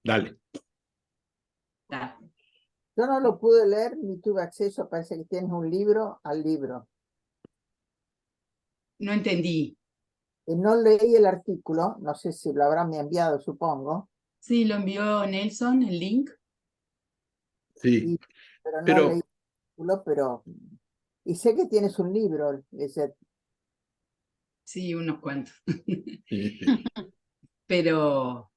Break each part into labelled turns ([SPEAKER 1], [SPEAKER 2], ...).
[SPEAKER 1] Dale.
[SPEAKER 2] Yo no lo pude leer ni tuve acceso, parece que tienes un libro al libro.
[SPEAKER 3] No entendí.
[SPEAKER 2] No leí el artículo, no sé si lo habrán enviado, supongo.
[SPEAKER 3] Sí, lo envió Nelson, el link.
[SPEAKER 1] Sí,
[SPEAKER 2] pero no
[SPEAKER 1] pero
[SPEAKER 2] leí el artículo, y sé que tienes un libro, ese.
[SPEAKER 3] Sí, unos cuantos.
[SPEAKER 1] sí.
[SPEAKER 3] Pero,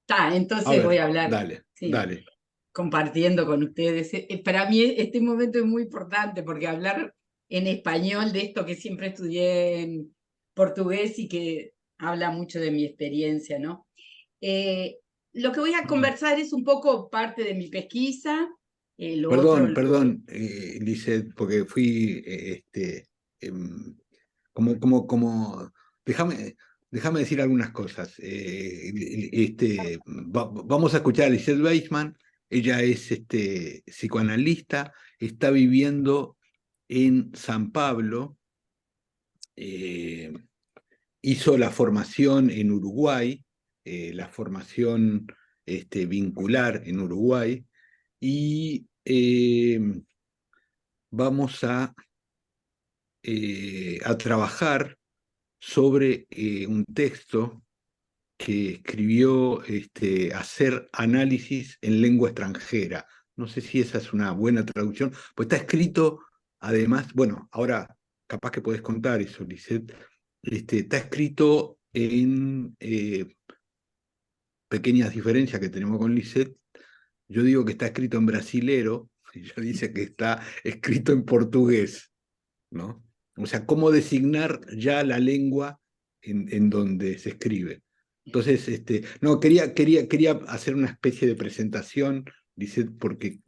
[SPEAKER 1] A
[SPEAKER 3] entonces voy
[SPEAKER 1] ver,
[SPEAKER 3] a hablar,
[SPEAKER 1] dale,
[SPEAKER 3] sí,
[SPEAKER 1] dale.
[SPEAKER 3] compartiendo con ustedes. Para mí este momento es muy importante porque hablar en español de esto que siempre estudié en portugués y que habla mucho de mi experiencia, ¿no? Lo que voy a conversar es un poco parte de mi pesquisa. Lo otro,
[SPEAKER 1] Perdón, Lisette, porque fui, como, déjame decir algunas cosas. Vamos a escuchar a Lisette Weissman. Ella es psicoanalista, está viviendo en San Pablo, hizo la formación en Uruguay, la formación vincular en Uruguay, y vamos a trabajar sobre un texto que escribió Hacer análisis en lengua extranjera. No sé si esa es una buena traducción, pues está escrito, además, bueno, ahora capaz que podés contar eso, Lisette, está escrito en pequeñas diferencias que tenemos con Lisette. Yo digo que está escrito en brasilero, y ella dice que está escrito en portugués, ¿no? O sea, cómo designar ya la lengua en donde se escribe. Entonces, no, quería hacer una especie de presentación, dice, porque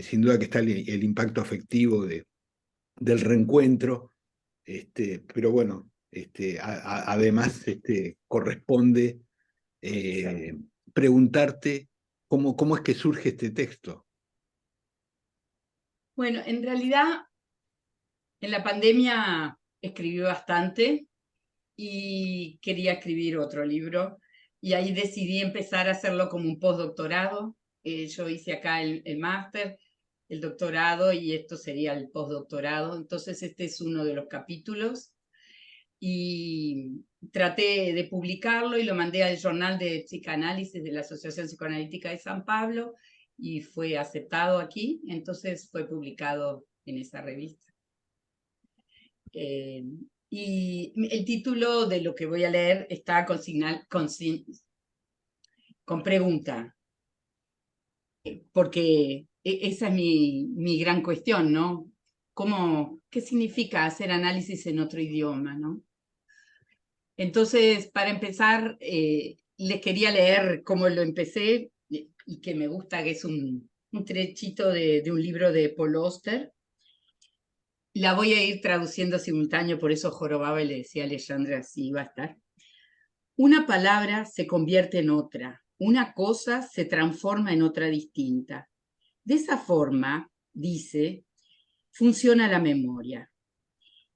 [SPEAKER 1] sin duda que está el impacto afectivo del reencuentro, pero bueno, además corresponde preguntarte cómo es que surge este texto.
[SPEAKER 3] bueno, en realidad en la pandemia escribí bastante y quería escribir otro libro y ahí decidí empezar a hacerlo como un postdoctorado. Yo hice acá el máster, el doctorado y esto sería el postdoctorado. Entonces este es uno de los capítulos y traté de publicarlo y lo mandé al Journal de Psicanálisis de la Asociación Psicoanalítica de San Pablo y fue aceptado aquí, entonces fue publicado en esa revista. Y el título de lo que voy a leer está con pregunta, porque esa es mi gran cuestión, ¿no? ¿Qué significa hacer análisis en otro idioma, ¿no? Entonces, para empezar, les quería leer cómo lo empecé y que me gusta, que es un trechito de un libro de Paul Auster. La voy a ir traduciendo simultáneo, por eso jorobaba y le decía a Alejandra si iba a estar. Una palabra se convierte en otra, una cosa se transforma en otra distinta. De esa forma, dice, funciona la memoria.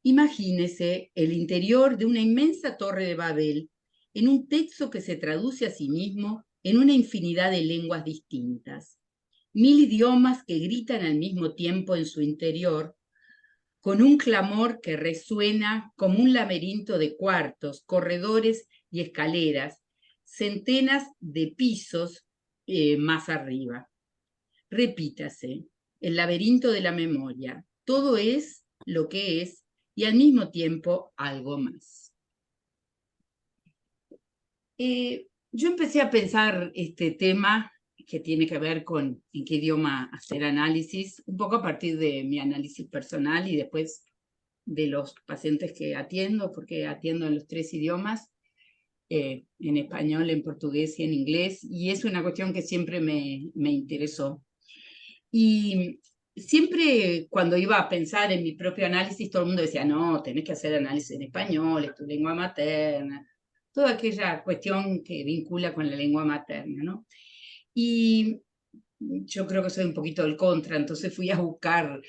[SPEAKER 3] Imagínese el interior de una inmensa torre de Babel en un texto que se traduce a sí mismo en una infinidad de lenguas distintas. 1000 idiomas que gritan al mismo tiempo en su interior, con un clamor que resuena como un laberinto de cuartos, corredores y escaleras, centenas de pisos más arriba. Repítase, el laberinto de la memoria. Todo es lo que es y al mismo tiempo algo más. Yo empecé a pensar este tema que tiene que ver con en qué idioma hacer análisis, un poco a partir de mi análisis personal y después de los pacientes que atiendo, porque atiendo en los 3 idiomas, en español, en portugués y en inglés, y es una cuestión que siempre me interesó. Y siempre cuando iba a pensar en mi propio análisis, todo el mundo decía, no, tenés que hacer análisis en español, es tu lengua materna, toda aquella cuestión que vincula con la lengua materna, ¿no? Y yo creo que soy un poquito del contra, entonces fui a buscar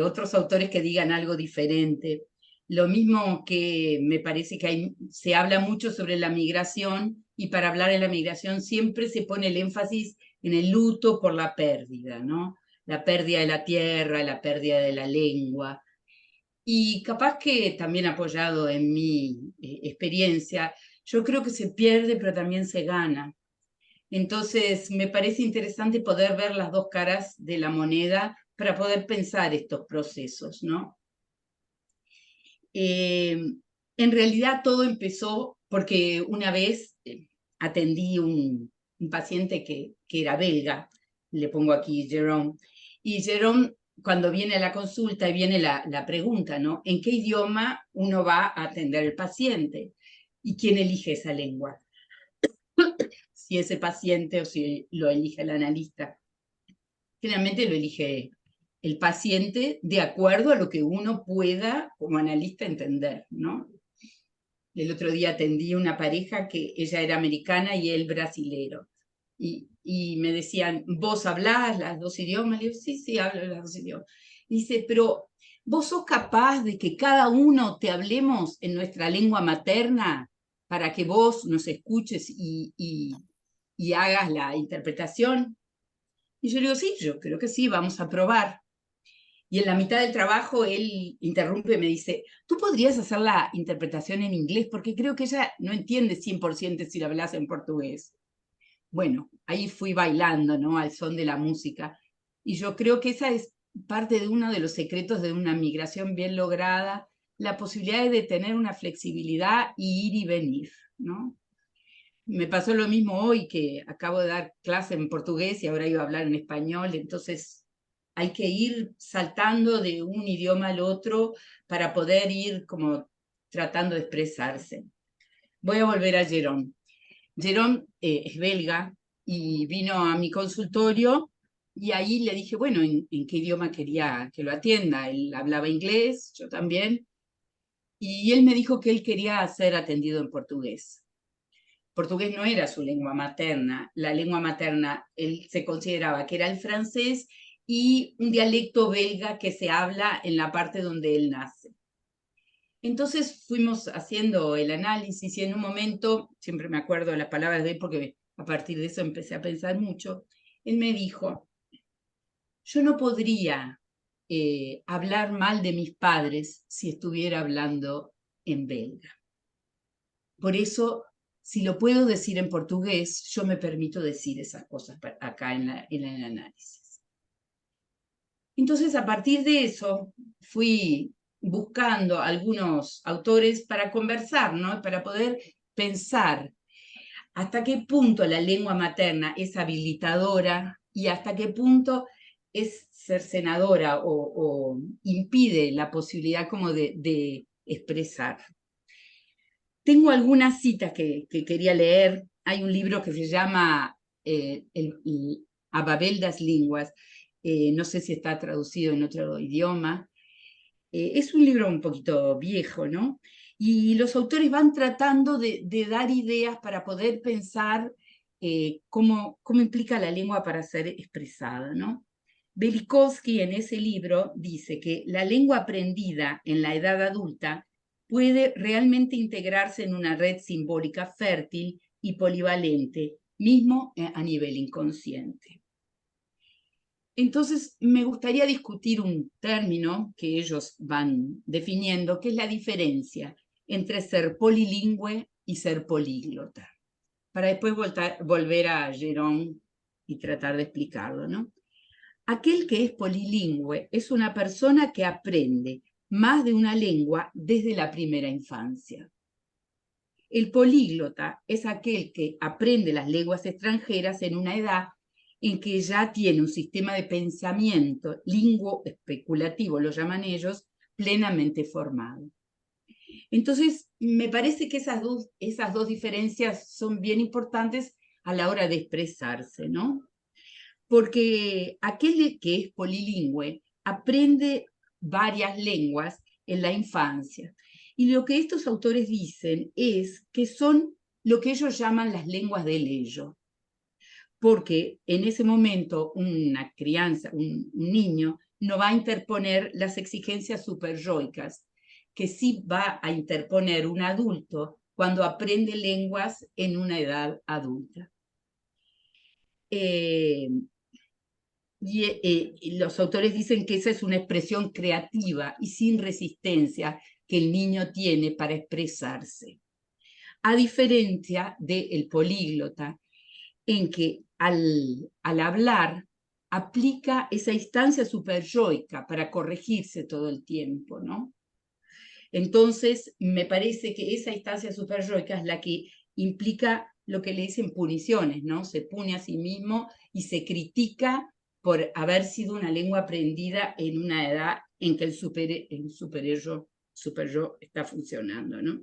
[SPEAKER 3] otros autores que digan algo diferente. Lo mismo que me parece que se habla mucho sobre la migración, y para hablar de la migración siempre se pone el énfasis en el luto por la pérdida, ¿no? La pérdida de la tierra, la pérdida de la lengua. Y capaz que también apoyado en mi experiencia, yo creo que se pierde, pero también se gana. Entonces, me parece interesante poder ver las dos caras de la moneda para poder pensar estos procesos, ¿no? En realidad todo empezó porque una vez atendí un paciente que era belga, le pongo aquí Jerome, y Jerome, cuando viene a la consulta y viene la pregunta, ¿no? ¿En qué idioma uno va a atender al paciente? ¿Y quién elige esa lengua? Si ese paciente o si lo elige el analista. Generalmente lo elige el paciente de acuerdo a lo que uno pueda como analista entender, ¿no? El otro día atendí una pareja que ella era americana y él brasilero. Y me decían, ¿vos hablás los dos idiomas? Le digo, sí, sí, hablo los dos idiomas. Dice, pero ¿vos sos capaz de que cada uno te hablemos en nuestra lengua materna para que vos nos escuches y hagas la interpretación? Y yo le digo, sí, yo creo que sí, vamos a probar. Y en la mitad del trabajo él interrumpe y me dice, ¿tú podrías hacer la interpretación en inglés? Porque creo que ella no entiende 100% si la hablas en portugués. Bueno, ahí fui bailando, ¿no? Al son de la música. Y yo creo que esa es parte de uno de los secretos de una migración bien lograda, la posibilidad de tener una flexibilidad y ir y venir, ¿no? Me pasó lo mismo hoy, que acabo de dar clase en portugués y ahora iba a hablar en español, entonces hay que ir saltando de un idioma al otro para poder ir como tratando de expresarse. Voy a volver a Jerón. Jerón es belga y vino a mi consultorio y ahí le dije, bueno, ¿en qué idioma quería que lo atienda? Él hablaba inglés, yo también, y él me dijo que él quería ser atendido en portugués. Portugués no era su lengua materna. La lengua materna, él se consideraba que era el francés y un dialecto belga que se habla en la parte donde él nace. Entonces fuimos haciendo el análisis y en un momento, siempre me acuerdo de las palabras de él porque a partir de eso empecé a pensar mucho, él me dijo, yo no podría hablar mal de mis padres si estuviera hablando en belga. Por eso, si lo puedo decir en portugués, yo me permito decir esas cosas acá en el análisis. Entonces, a partir de eso, fui buscando algunos autores para conversar, ¿no? Para poder pensar hasta qué punto la lengua materna es habilitadora y hasta qué punto es cercenadora o impide la posibilidad como de expresar. Tengo algunas citas que quería leer. Hay un libro que se llama A Babel das Línguas. No sé si está traducido en otro idioma. Es un libro un poquito viejo, ¿no? Y los autores van tratando de dar ideas para poder pensar cómo implica la lengua para ser expresada, ¿no? Velikovsky en ese libro dice que la lengua aprendida en la edad adulta puede realmente integrarse en una red simbólica fértil y polivalente, mismo a nivel inconsciente. Entonces, me gustaría discutir un término que ellos van definiendo, que es la diferencia entre ser polilingüe y ser políglota, para después volver a Jerón y tratar de explicarlo, ¿no? Aquel que es polilingüe es una persona que aprende más de una lengua desde la primera infancia. El políglota es aquel que aprende las lenguas extranjeras en una edad en que ya tiene un sistema de pensamiento lingüo-especulativo, lo llaman ellos, plenamente formado. Entonces, me parece que esas dos diferencias son bien importantes a la hora de expresarse, ¿no? Porque aquel que es polilingüe aprende varias lenguas en la infancia. Y lo que estos autores dicen es que son lo que ellos llaman las lenguas del ello. Porque en ese momento una crianza, un niño, no va a interponer las exigencias superyoicas que sí va a interponer un adulto cuando aprende lenguas en una edad adulta. Y los autores dicen que esa es una expresión creativa y sin resistencia que el niño tiene para expresarse, a diferencia del políglota, en que al hablar aplica esa instancia superyoica para corregirse todo el tiempo, ¿no? Entonces, me parece que esa instancia superyoica es la que implica lo que le dicen puniciones, ¿no? Se pune a sí mismo y se critica por haber sido una lengua aprendida en una edad en que el superyo está funcionando, ¿no?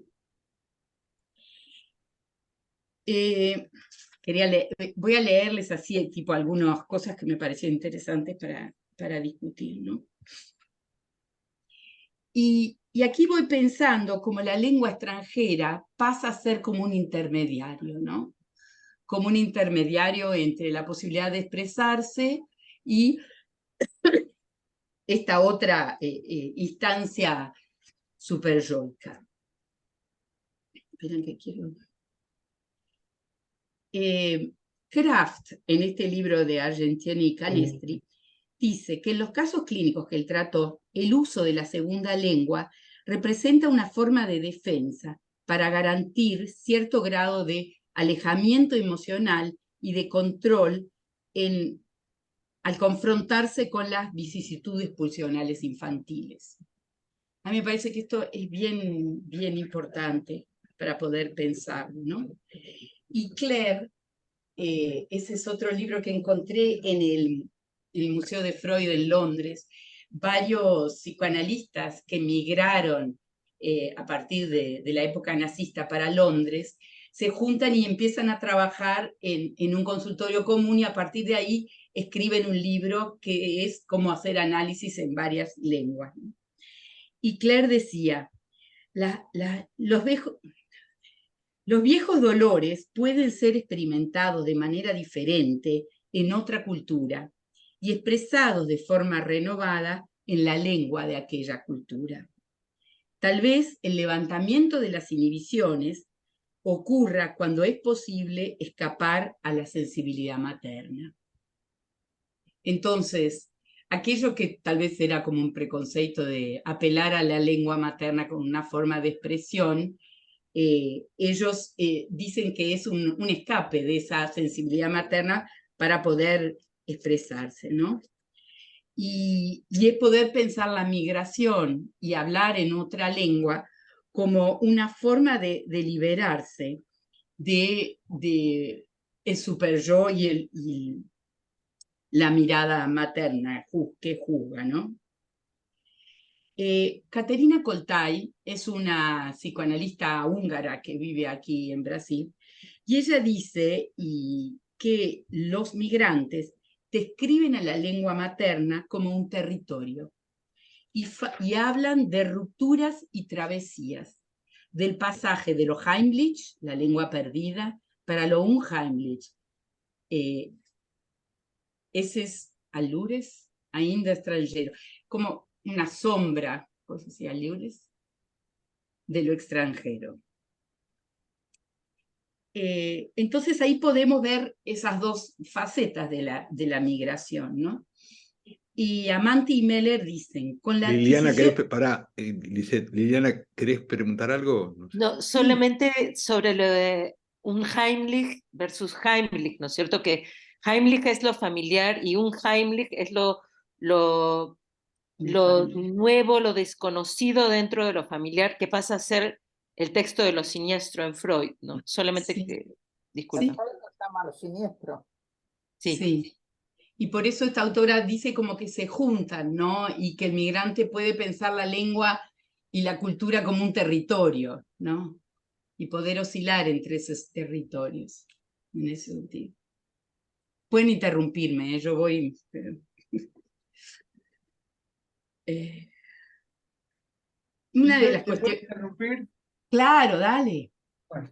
[SPEAKER 3] Voy a leerles así, tipo, algunas cosas que me parecieron interesantes para discutir, ¿no? Y aquí voy pensando como la lengua extranjera pasa a ser como un intermediario, ¿no? Como un intermediario entre la posibilidad de expresarse y esta otra instancia superyoica. Esperen que quiero... Kraft, en este libro de Argentini y Canestri, dice que en los casos clínicos que él trató, el uso de la segunda lengua representa una forma de defensa para garantir cierto grado de alejamiento emocional y de control al confrontarse con las vicisitudes pulsionales infantiles. A mí me parece que esto es bien, bien importante para poder pensar, ¿no? Y Claire, ese es otro libro que encontré en el Museo de Freud en Londres, varios psicoanalistas que migraron a partir de la época nazista para Londres, se juntan y empiezan a trabajar en un consultorio común y a partir de ahí escriben un libro que es cómo hacer análisis en varias lenguas. Y Claire decía, los viejos dolores pueden ser experimentados de manera diferente en otra cultura y expresados de forma renovada en la lengua de aquella cultura. Tal vez el levantamiento de las inhibiciones ocurra cuando es posible escapar a la sensibilidad materna. Entonces, aquello que tal vez era como un preconceito de apelar a la lengua materna como una forma de expresión, ellos dicen que es un escape de esa sensibilidad materna para poder expresarse, ¿no? Y es poder pensar la migración y hablar en otra lengua como una forma de liberarse de el superyo y la mirada materna que juzga, ¿no? Caterina Coltai es una psicoanalista húngara que vive aquí en Brasil y ella dice que los migrantes describen a la lengua materna como un territorio y hablan de rupturas y travesías, del pasaje de lo Heimlich, la lengua perdida, para lo unheimlich. Ese es allures, ainda extranjero, como una sombra, pues así, allures, de lo extranjero. Entonces ahí podemos ver esas dos facetas de la migración, ¿no? Y Amanti y Meller dicen, con la
[SPEAKER 1] Liliana,
[SPEAKER 3] adquisición...
[SPEAKER 1] Lisette, Liliana, ¿querés preguntar algo? No sé.
[SPEAKER 4] No, solamente sobre lo de un Heimlich versus Heimlich, ¿no es cierto? Que Heimlich es lo familiar y un Heimlich es lo nuevo, lo desconocido dentro de lo familiar, que pasa a ser el texto de lo siniestro en Freud, ¿no? Solamente
[SPEAKER 3] Sí.
[SPEAKER 4] que, disculpa.
[SPEAKER 3] Sí.
[SPEAKER 2] Llama lo siniestro.
[SPEAKER 4] Sí.
[SPEAKER 3] Sí. Y por eso esta autora dice como que se juntan, ¿no? Y que el migrante puede pensar la lengua y la cultura como un territorio, ¿no? Y poder oscilar entre esos territorios, en ese sentido. Pueden interrumpirme, yo voy... Pero... una de las
[SPEAKER 5] ¿Te puedo
[SPEAKER 3] cuestiones...
[SPEAKER 5] interrumpir?
[SPEAKER 3] Claro, dale.
[SPEAKER 5] Bueno,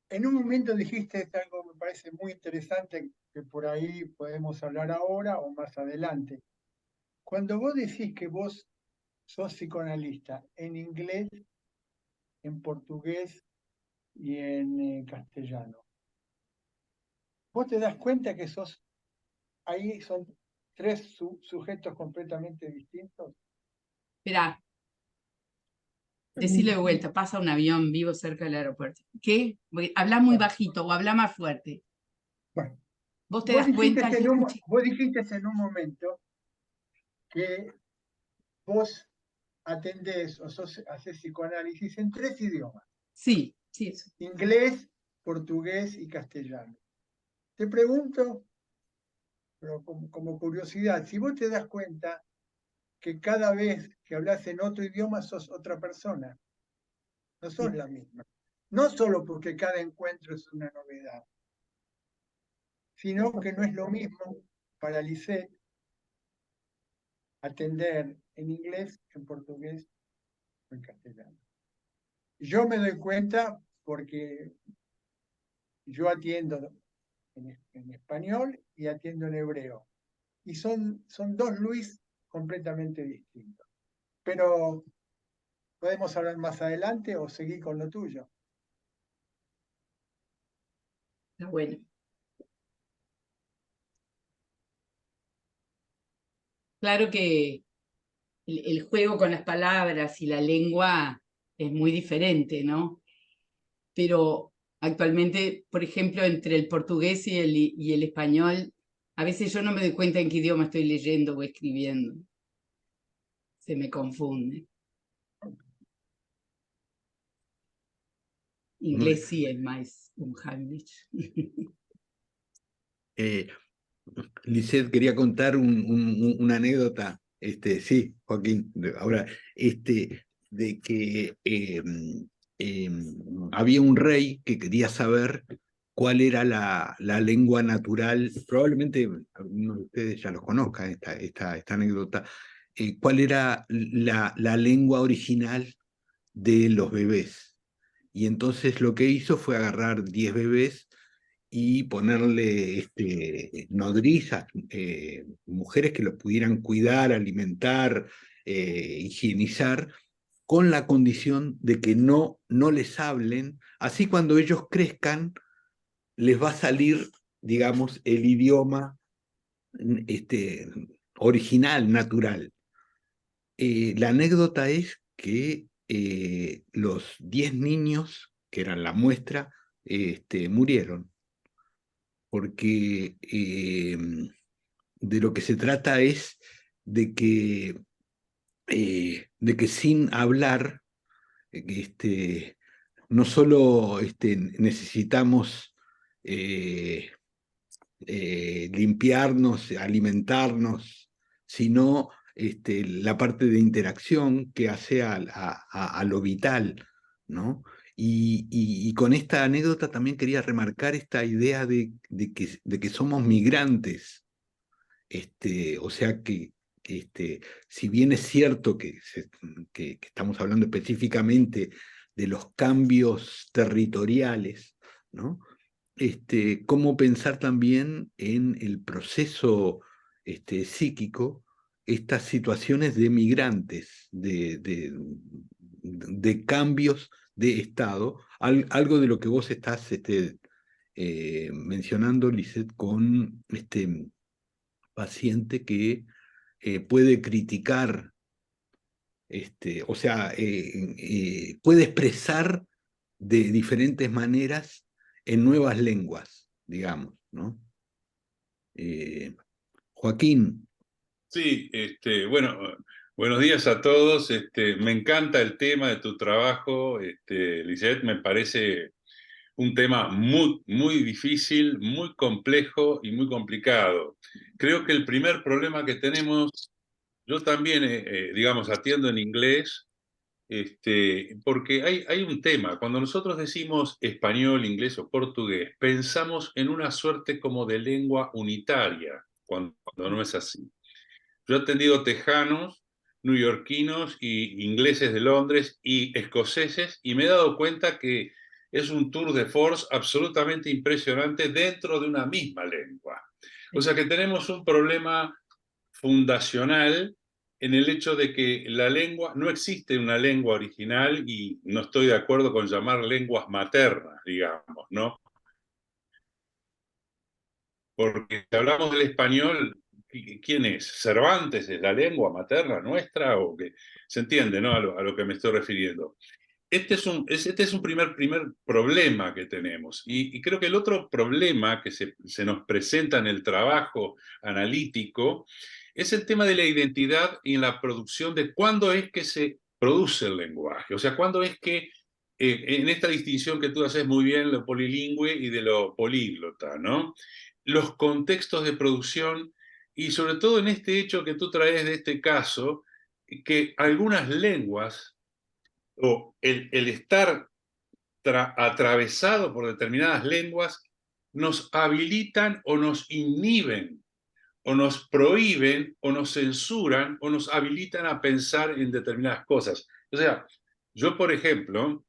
[SPEAKER 5] en un momento dijiste algo que me parece muy interesante, que por ahí podemos hablar ahora o más adelante. Cuando vos decís que vos sos psicoanalista en inglés, en portugués y en castellano. ¿Vos te das cuenta que ahí son tres sujetos completamente distintos?
[SPEAKER 3] Esperá, decile de vuelta, pasa un avión vivo cerca del aeropuerto. ¿Qué? Habla muy bajito o habla más fuerte.
[SPEAKER 5] Bueno,
[SPEAKER 3] ¿Vos te das cuenta? Yo escuché.
[SPEAKER 5] vos dijiste en un momento que vos atendés o haces psicoanálisis en 3 idiomas:
[SPEAKER 3] Sí, sí, eso.
[SPEAKER 5] inglés, portugués y castellano. Te pregunto, pero como curiosidad, si vos te das cuenta que cada vez que hablas en otro idioma sos otra persona, no sos
[SPEAKER 3] Sí.
[SPEAKER 5] la misma. No solo porque cada encuentro es una novedad, sino que no es lo mismo para Lisette atender en inglés, en portugués o en castellano. Yo me doy cuenta porque yo atiendo en español y atiendo en hebreo. Y son dos Luis completamente distintos. Pero podemos hablar más adelante o seguir con lo tuyo.
[SPEAKER 3] Está bueno. Claro que el juego con las palabras y la lengua es muy diferente, ¿no? Pero actualmente, por ejemplo, entre el portugués y el español, a veces yo no me doy cuenta en qué idioma estoy leyendo o escribiendo. Se me confunde. Inglés sí es más un Heimlich.
[SPEAKER 1] Lisette quería contar una anécdota, sí, Joaquín, ahora, de que había un rey que quería saber cuál era la lengua natural, probablemente algunos de ustedes ya los conozcan esta anécdota, cuál era la lengua original de los bebés. Y entonces lo que hizo fue agarrar 10 bebés y ponerle nodrizas, mujeres que los pudieran cuidar, alimentar, higienizar, con la condición de que no les hablen, así cuando ellos crezcan les va a salir, digamos, el idioma original, natural. La anécdota es que los 10 niños, que eran la muestra, murieron, porque de lo que se trata es de que sin hablar, no solo necesitamos limpiarnos, alimentarnos, sino la parte de interacción que hace a lo vital, ¿no? Y con esta anécdota también quería remarcar esta idea de que somos migrantes, o sea que si bien es cierto que estamos hablando específicamente de los cambios territoriales, ¿no? Cómo pensar también en el proceso psíquico estas situaciones de migrantes, de cambios de estado, algo de lo que vos estás mencionando, Lisette, con este paciente que puede criticar, o sea, puede expresar de diferentes maneras en nuevas lenguas, digamos, ¿no? Joaquín.
[SPEAKER 6] Sí, bueno, buenos días a todos. Me encanta el tema de tu trabajo, Lisette, me parece un tema muy, muy difícil, muy complejo y muy complicado. Creo que el primer problema que tenemos, yo también, digamos, atiendo en inglés, porque hay un tema, cuando nosotros decimos español, inglés o portugués, pensamos en una suerte como de lengua unitaria, cuando no es así. Yo he atendido tejanos, neoyorquinos y ingleses de Londres y escoceses y me he dado cuenta que es un tour de force absolutamente impresionante dentro de una misma lengua. O sea que tenemos un problema fundacional en el hecho de que la lengua, no existe una lengua original y no estoy de acuerdo con llamar lenguas maternas, digamos, ¿no? Porque si hablamos del español, ¿quién es? ¿Cervantes es la lengua materna nuestra? ¿O qué? ¿Se entiende, no? A lo que me estoy refiriendo. Este es un primer problema que tenemos. Y creo que el otro problema que se nos presenta en el trabajo analítico es el tema de la identidad y en la producción de cuándo es que se produce el lenguaje. O sea, cuándo es que, en esta distinción que tú haces muy bien, lo polilingüe y de lo políglota, ¿no? Los contextos de producción y sobre todo en este hecho que tú traes de este caso, que algunas lenguas o el estar atravesado por determinadas lenguas nos habilitan o nos inhiben o nos prohíben o nos censuran o nos habilitan a pensar en determinadas cosas. O sea, yo, por ejemplo,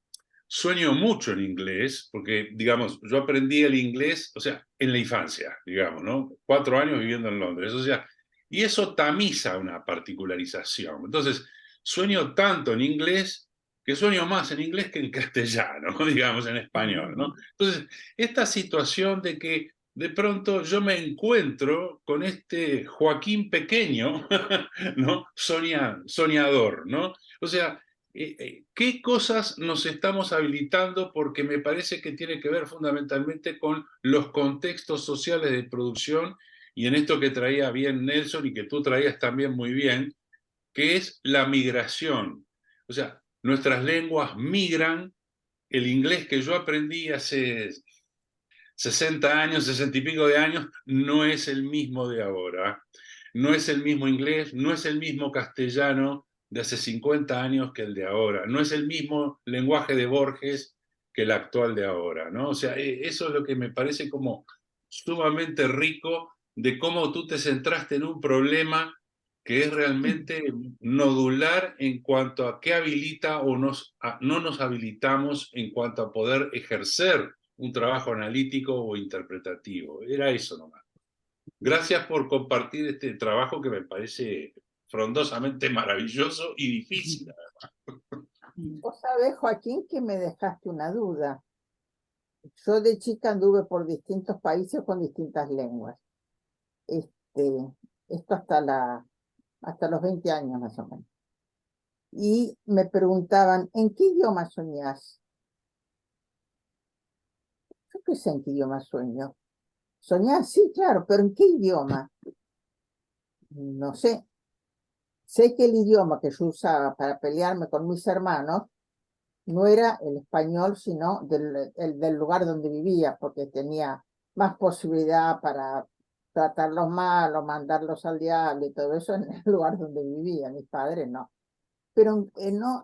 [SPEAKER 6] sueño mucho en inglés porque, digamos, yo aprendí el inglés, o sea, en la infancia, digamos, ¿no? 4 años viviendo en Londres, o sea, y eso tamiza una particularización. Entonces, sueño tanto en inglés que sueño más en inglés que en castellano, digamos, en español, ¿no? Entonces, esta situación de que de pronto yo me encuentro con este Joaquín pequeño, ¿no? Soñador, ¿no? O sea, ¿qué cosas nos estamos habilitando? Porque me parece que tiene que ver fundamentalmente con los contextos sociales de producción y en esto que traía bien Nelson y que tú traías también muy bien, que es la migración. O sea, nuestras lenguas migran, el inglés que yo aprendí hace 60 años, 60 y pico de años, no es el mismo de ahora. No es el mismo inglés, no es el mismo castellano de hace 50 años que el de ahora. No es el mismo lenguaje de Borges que el actual de ahora, ¿no? O sea, eso es lo que me parece como sumamente rico de cómo tú te centraste en un problema que es realmente nodular en cuanto a qué habilita o no nos habilitamos en cuanto a poder ejercer un trabajo analítico o interpretativo. Era eso nomás. Gracias por compartir este trabajo que me parece frondosamente maravilloso y difícil.
[SPEAKER 2] Vos sabés, Joaquín, que me dejaste una duda. Yo de chica anduve por distintos países con distintas lenguas. Esto hasta los 20 años más o menos. Y me preguntaban, ¿en qué idioma soñás? Yo qué sé en qué idioma sueño. ¿Soñás? Sí, claro, pero ¿en qué idioma? No sé. Sé que el idioma que yo usaba para pelearme con mis hermanos no era el español, sino el del lugar donde vivía, porque tenía más posibilidad para tratarlos mal o mandarlos al diablo y todo eso en el lugar donde vivía. Mis padres no. Pero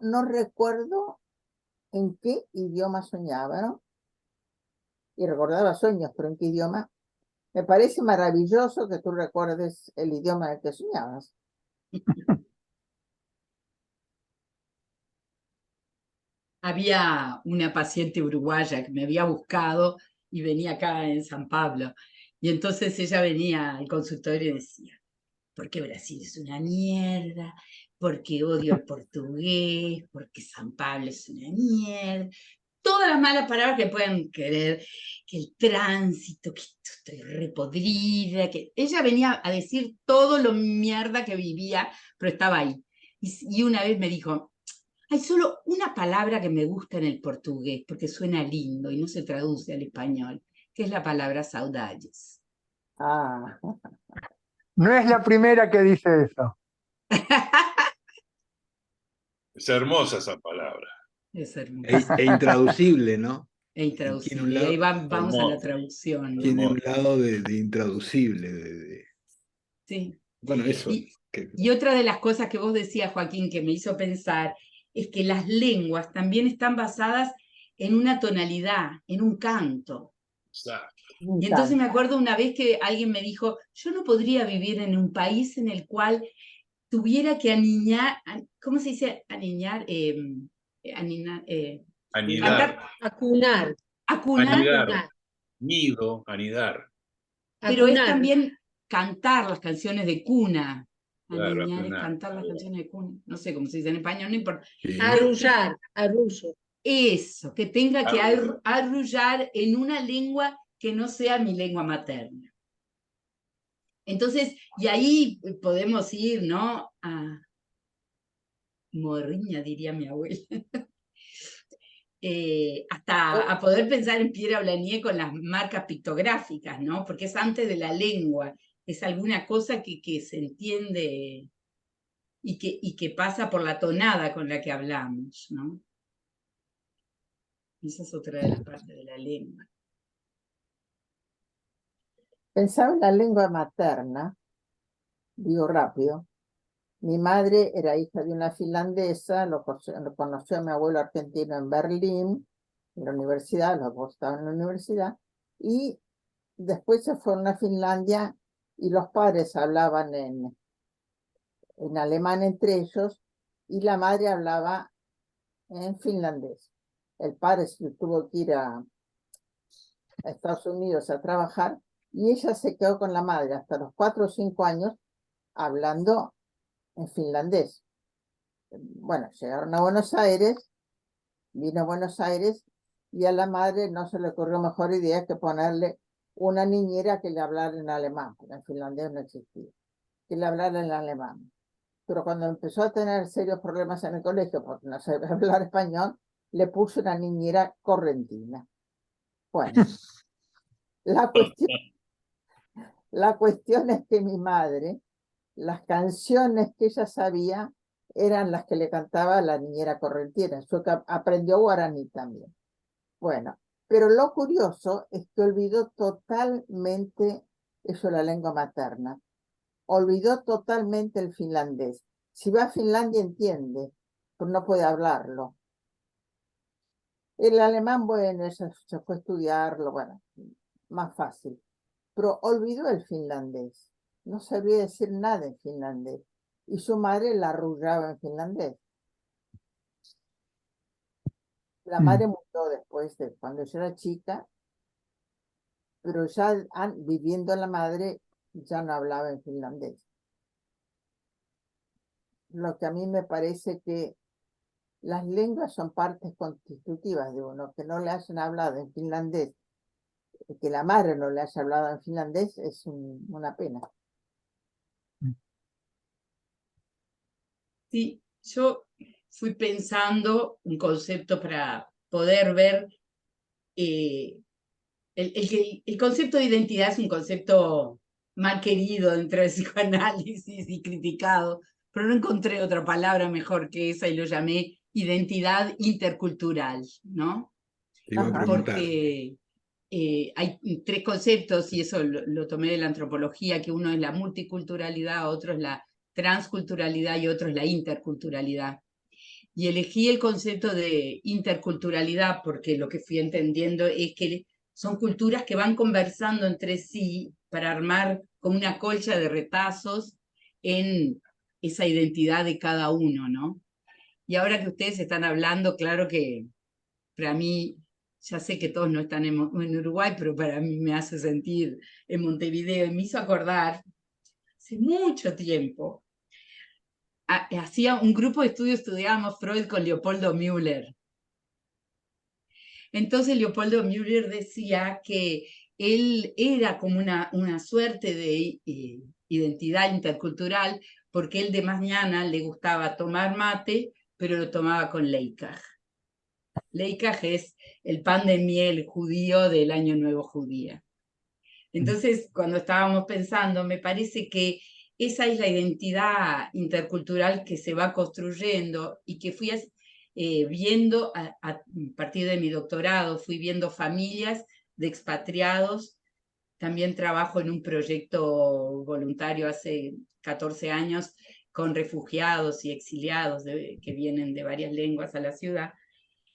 [SPEAKER 2] no recuerdo en qué idioma soñaba, ¿no? Y recordaba sueños, pero en qué idioma. Me parece maravilloso que tú recuerdes el idioma en el que soñabas.
[SPEAKER 3] Había una paciente uruguaya que me había buscado y venía acá en San Pablo. Y entonces ella venía al consultorio y decía, porque Brasil es una mierda, porque odio el portugués, porque San Pablo es una mierda. Todas las malas palabras que puedan querer, que el tránsito, que estoy repodrida, que ella venía a decir todo lo mierda que vivía, pero estaba ahí. Y una vez me dijo, hay solo una palabra que me gusta en el portugués, porque suena lindo y no se traduce al español, que es la palabra saudades.
[SPEAKER 2] Ah,
[SPEAKER 7] No es la primera que dice eso.
[SPEAKER 6] Es hermosa esa palabra.
[SPEAKER 3] Es hermoso.
[SPEAKER 1] E intraducible, ¿no?
[SPEAKER 3] E
[SPEAKER 1] Y tiene un
[SPEAKER 3] intraducible. Y ahí
[SPEAKER 1] lado,
[SPEAKER 3] vamos a la
[SPEAKER 6] Hermoso.
[SPEAKER 3] traducción, ¿no?
[SPEAKER 1] tiene un
[SPEAKER 6] Hermoso.
[SPEAKER 1] lado de intraducible.
[SPEAKER 3] Sí.
[SPEAKER 1] Bueno, eso.
[SPEAKER 3] Y otra de las cosas que vos decías, Joaquín, que me hizo pensar, es que las lenguas también están basadas en una tonalidad, en un canto.
[SPEAKER 6] Exacto.
[SPEAKER 3] Y entonces me acuerdo una vez que alguien me dijo, yo no podría vivir en un país en el cual tuviera que aniñar, ¿cómo se dice? Aniñar, aniñar,
[SPEAKER 6] Anidar.
[SPEAKER 8] Acunar.
[SPEAKER 3] acunar,
[SPEAKER 6] Anidar. Nido, anidar.
[SPEAKER 3] pero es
[SPEAKER 8] Acunar.
[SPEAKER 3] también cantar las canciones de cuna.
[SPEAKER 6] Claro,
[SPEAKER 3] Aniñar es
[SPEAKER 6] apenas.
[SPEAKER 3] cantar las canciones de cuna. No sé cómo se dice en español, no importa.
[SPEAKER 1] Sí.
[SPEAKER 8] Arrullar, arrullo.
[SPEAKER 3] Eso, que tenga que
[SPEAKER 6] Arrullar.
[SPEAKER 3] arrullar en una lengua que no sea mi lengua materna. Entonces, y ahí podemos ir, ¿no? A morriña, diría mi abuela. Hasta a poder pensar en Piera Blanier con las marcas pictográficas, ¿no? Porque es antes de la lengua, es alguna cosa que se entiende y que pasa por la tonada con la que hablamos, ¿no? Esa es otra de las partes de la lengua.
[SPEAKER 2] Pensaba en la lengua materna, digo rápido. Mi madre era hija de una finlandesa, lo conoció a mi abuelo argentino en Berlín, en la universidad, los dos estaban en la universidad, y después se fueron a Finlandia y los padres hablaban en alemán entre ellos y la madre hablaba en finlandés. El padre tuvo que ir a Estados Unidos a trabajar y ella se quedó con la madre hasta los 4 o 5 años hablando en finlandés. Bueno, llegaron a Buenos Aires, vino a Buenos Aires y a la madre no se le ocurrió mejor idea que ponerle una niñera que le hablara en alemán, porque en finlandés no existía, que le hablara en alemán. Pero cuando empezó a tener serios problemas en el colegio, porque no sabía hablar español, le puso una niñera correntina. Bueno, la cuestión es que mi madre, las canciones que ella sabía eran las que le cantaba la niñera correntina. Aprendió guaraní también. Bueno, pero lo curioso es que olvidó totalmente eso, la lengua materna. Olvidó totalmente el finlandés. Si va a Finlandia entiende, pero no puede hablarlo. El alemán, bueno, se fue a estudiarlo, bueno, más fácil. Pero olvidó el finlandés. No sabía decir nada en finlandés. Y su madre la arrullaba en finlandés. La madre murió después de cuando yo era chica, pero ya viviendo la madre ya no hablaba en finlandés. Lo que a mí me parece que las lenguas son partes constitutivas de uno, que no le hayan hablado en finlandés, que la madre no le haya hablado en finlandés es una pena.
[SPEAKER 3] Sí, yo fui pensando un concepto para poder ver. El concepto de identidad es un concepto mal querido dentro del psicoanálisis y criticado, pero no encontré otra palabra mejor que esa y lo llamé identidad intercultural, ¿no?
[SPEAKER 1] Te iba a preguntar.
[SPEAKER 3] Porque hay 3 conceptos, y eso lo tomé de la antropología, que uno es la multiculturalidad, otro es la transculturalidad y otro es la interculturalidad. Y elegí el concepto de interculturalidad porque lo que fui entendiendo es que son culturas que van conversando entre sí para armar como una colcha de retazos en esa identidad de cada uno, ¿no? Y ahora que ustedes están hablando, claro que para mí, ya sé que todos no están en Uruguay, pero para mí me hace sentir en Montevideo y me hizo acordar, hace mucho tiempo, hacía un grupo de estudio, estudiábamos Freud con Leopoldo Müller. Entonces Leopoldo Müller decía que él era como una suerte de identidad intercultural, porque él de mañana le gustaba tomar mate, pero lo tomaba con leikaj. Leikaj es el pan de miel judío del Año Nuevo judía. Entonces, cuando estábamos pensando, me parece que esa es la identidad intercultural que se va construyendo y que fui viendo a partir de mi doctorado, fui viendo familias de expatriados. También trabajo en un proyecto voluntario hace 14 años con refugiados y exiliados que vienen de varias lenguas a la ciudad.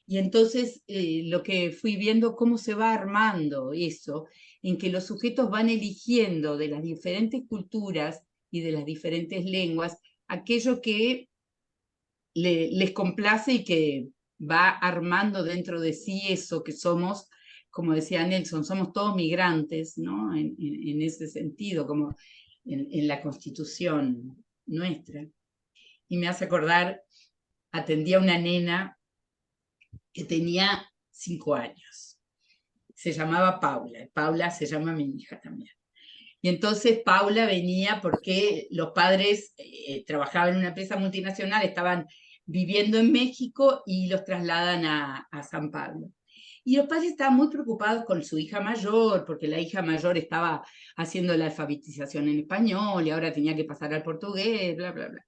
[SPEAKER 3] Y entonces lo que fui viendo cómo se va armando eso, en que los sujetos van eligiendo de las diferentes culturas y de las diferentes lenguas aquello que les complace y que va armando dentro de sí eso que somos, como decía Nelson, somos todos migrantes, ¿no? En ese sentido, como en la Constitución nuestra. Y me hace acordar, atendía a una nena que tenía 5 años. Se llamaba Paula. Paula se llama mi hija también. Y entonces Paula venía porque los padres trabajaban en una empresa multinacional, estaban viviendo en México y los trasladan a San Pablo. Y los padres estaban muy preocupados con su hija mayor, porque la hija mayor estaba haciendo la alfabetización en español y ahora tenía que pasar al portugués, bla, bla, bla.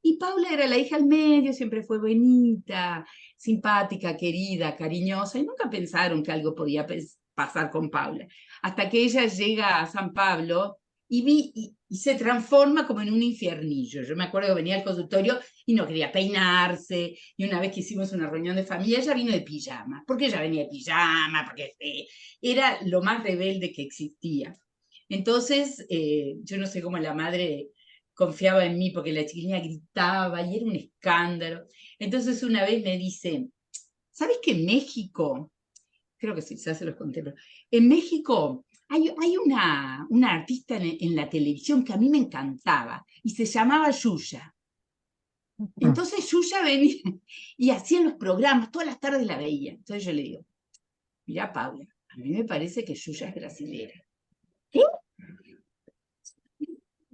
[SPEAKER 3] Y Paula era la hija al medio, siempre fue bonita, simpática, querida, cariñosa, y nunca pensaron que algo podía pasar con Paula. Hasta que ella llega a San Pablo y se transforma como en un infiernillo. Yo me acuerdo que venía al consultorio y no quería peinarse, y una vez que hicimos una reunión de familia, ella vino de pijama. ¿Por qué ella venía de pijama? Porque era lo más rebelde que existía. Entonces, yo no sé cómo la madre confiaba en mí, porque la chiquilina gritaba y era un escándalo. Entonces una vez me dice, ¿sabes que en México, creo que sí, ya se los conté, pero en México hay una artista en la televisión que a mí me encantaba y se llamaba Yuya? Entonces Yuya venía y hacía los programas, todas las tardes la veía. Entonces yo le digo, mira Paula, a mí me parece que Yuya es brasilera. ¿Qué?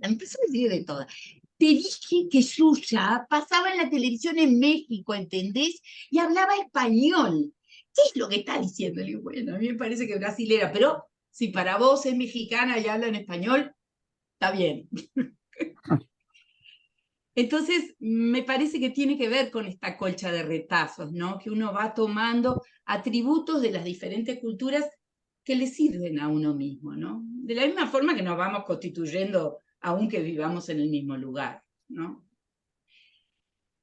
[SPEAKER 3] La empezó a decir de todas. Te dije que Yuya pasaba en la televisión en México, ¿entendés? Y hablaba español. ¿Qué es lo que está diciendo? Le digo, bueno, a mí me parece que es brasilera, pero si para vos es mexicana y habla en español, está bien. Entonces, me parece que tiene que ver con esta colcha de retazos, ¿no? Que uno va tomando atributos de las diferentes culturas que le sirven a uno mismo, ¿no? De la misma forma que nos vamos constituyendo aunque vivamos en el mismo lugar, ¿no?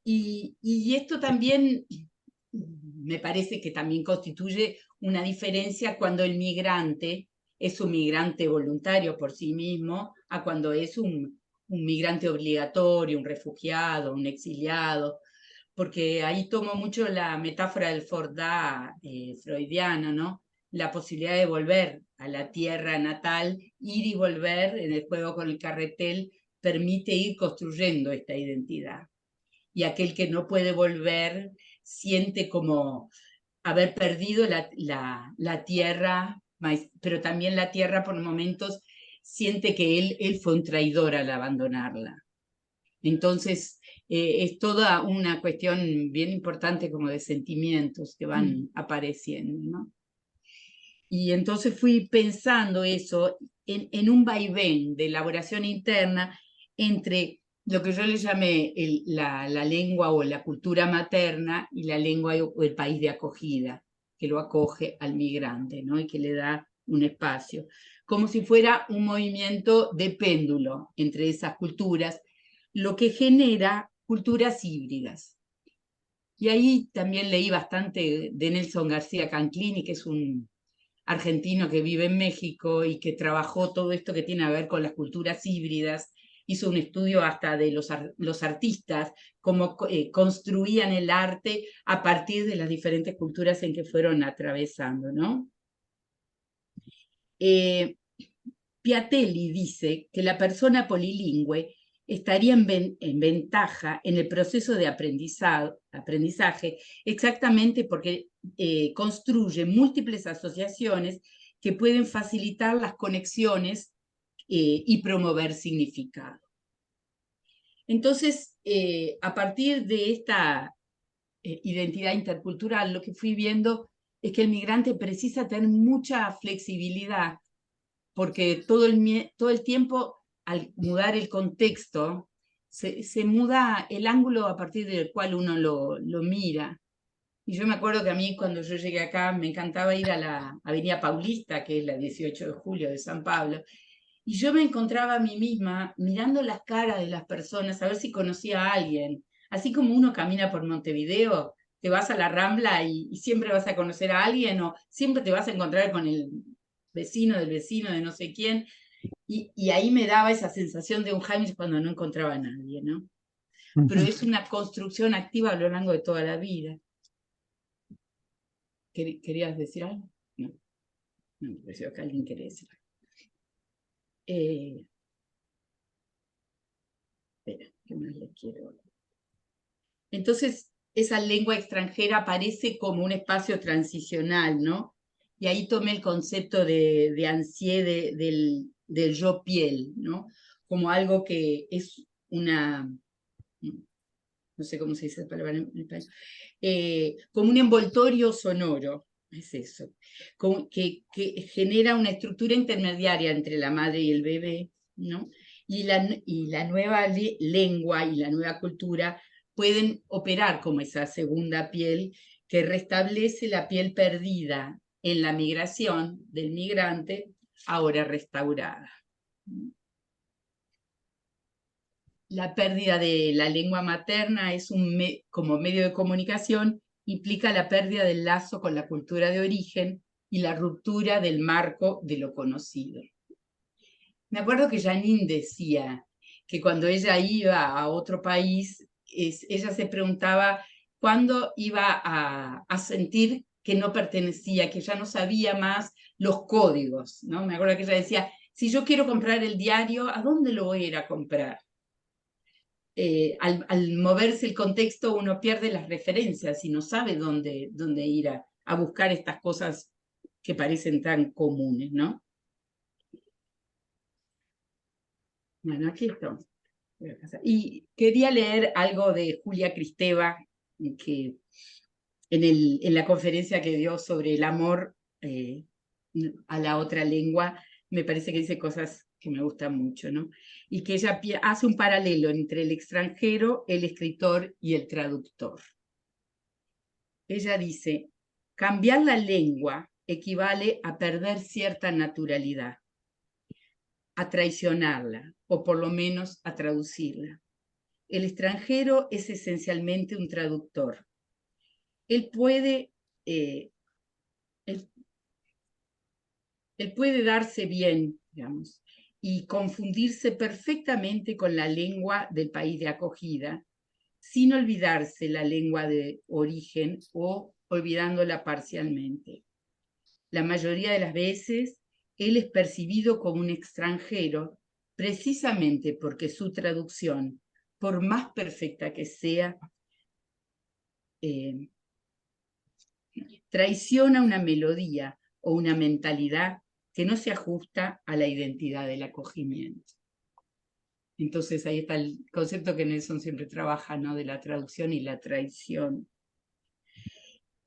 [SPEAKER 3] Y esto también me parece que también constituye una diferencia cuando el migrante es un migrante voluntario por sí mismo a cuando es un migrante obligatorio, un refugiado, un exiliado, porque ahí tomo mucho la metáfora del Fordá freudiana, ¿no? La posibilidad de volver a la tierra natal, ir y volver en el juego con el carretel, permite ir construyendo esta identidad. Y aquel que no puede volver siente como haber perdido la tierra, pero también la tierra por momentos siente que él fue un traidor al abandonarla. Entonces, es toda una cuestión bien importante como de sentimientos que van apareciendo, ¿no? Y entonces fui pensando eso en un vaivén de elaboración interna entre lo que yo le llamé la lengua o la cultura materna y la lengua o el país de acogida, que lo acoge al migrante, ¿no? Y que le da un espacio, como si fuera un movimiento de péndulo entre esas culturas, lo que genera culturas híbridas. Y ahí también leí bastante de Nelson García Canclini, que es un argentino que vive en México y que trabajó todo esto que tiene a ver con las culturas híbridas, hizo un estudio hasta de los artistas, cómo construían el arte a partir de las diferentes culturas en que fueron atravesando, ¿no? Piatelli dice que la persona polilingüe estaría en ventaja en el proceso de aprendizaje exactamente porque construye múltiples asociaciones que pueden facilitar las conexiones y promover significado. Entonces, a partir de esta identidad intercultural, lo que fui viendo es que el migrante precisa tener mucha flexibilidad porque todo el tiempo, al mudar el contexto, se muda el ángulo a partir del cual uno lo mira. Y yo me acuerdo que a mí cuando yo llegué acá me encantaba ir a la Avenida Paulista, que es la 18 de julio de San Pablo, y yo me encontraba a mí misma mirando las caras de las personas a ver si conocía a alguien. Así como uno camina por Montevideo, te vas a la Rambla y siempre vas a conocer a alguien o siempre te vas a encontrar con el vecino del vecino de no sé quién. Y ahí me daba esa sensación de un Heimlich cuando no encontraba a nadie, ¿no? Pero es una construcción activa a lo largo de toda la vida. ¿Querías decir algo? No, no me pareció que alguien quería decir algo. Espera. ¿Qué más les quiero? Entonces, esa lengua extranjera aparece como un espacio transicional, ¿no? Y ahí tomé el concepto de Ansié del yo piel, ¿no? Como algo que es una, no sé cómo se dice la palabra en español, como un envoltorio sonoro, es eso, como que genera una estructura intermediaria entre la madre y el bebé, ¿no? Y la nueva lengua y la nueva cultura pueden operar como esa segunda piel que restablece la piel perdida en la migración del migrante, ahora restaurada. La pérdida de la lengua materna es como medio de comunicación, implica la pérdida del lazo con la cultura de origen y la ruptura del marco de lo conocido. Me acuerdo que Janine decía que cuando ella iba a otro país, ella se preguntaba cuándo iba a sentir que no pertenecía, que ya no sabía más los códigos, ¿no? Me acuerdo que ella decía, si yo quiero comprar el diario, ¿a dónde lo voy a ir a comprar? Al moverse el contexto uno pierde las referencias y no sabe dónde ir a buscar estas cosas que parecen tan comunes, ¿no? Bueno, aquí estamos. Y quería leer algo de Julia Kristeva, que en la conferencia que dio sobre el amor a la otra lengua, me parece que dice cosas que me gustan mucho, ¿no? Y que ella hace un paralelo entre el extranjero, el escritor y el traductor. Ella dice, cambiar la lengua equivale a perder cierta naturalidad, a traicionarla, o por lo menos a traducirla. El extranjero es esencialmente un traductor. Él puede darse bien, digamos, y confundirse perfectamente con la lengua del país de acogida, sin olvidarse la lengua de origen o olvidándola parcialmente. La mayoría de las veces, él es percibido como un extranjero precisamente porque su traducción, por más perfecta que sea, traiciona una melodía o una mentalidad que no se ajusta a la identidad del acogimiento. Entonces ahí está el concepto que Nelson siempre trabaja, ¿no? De la traducción y la traición.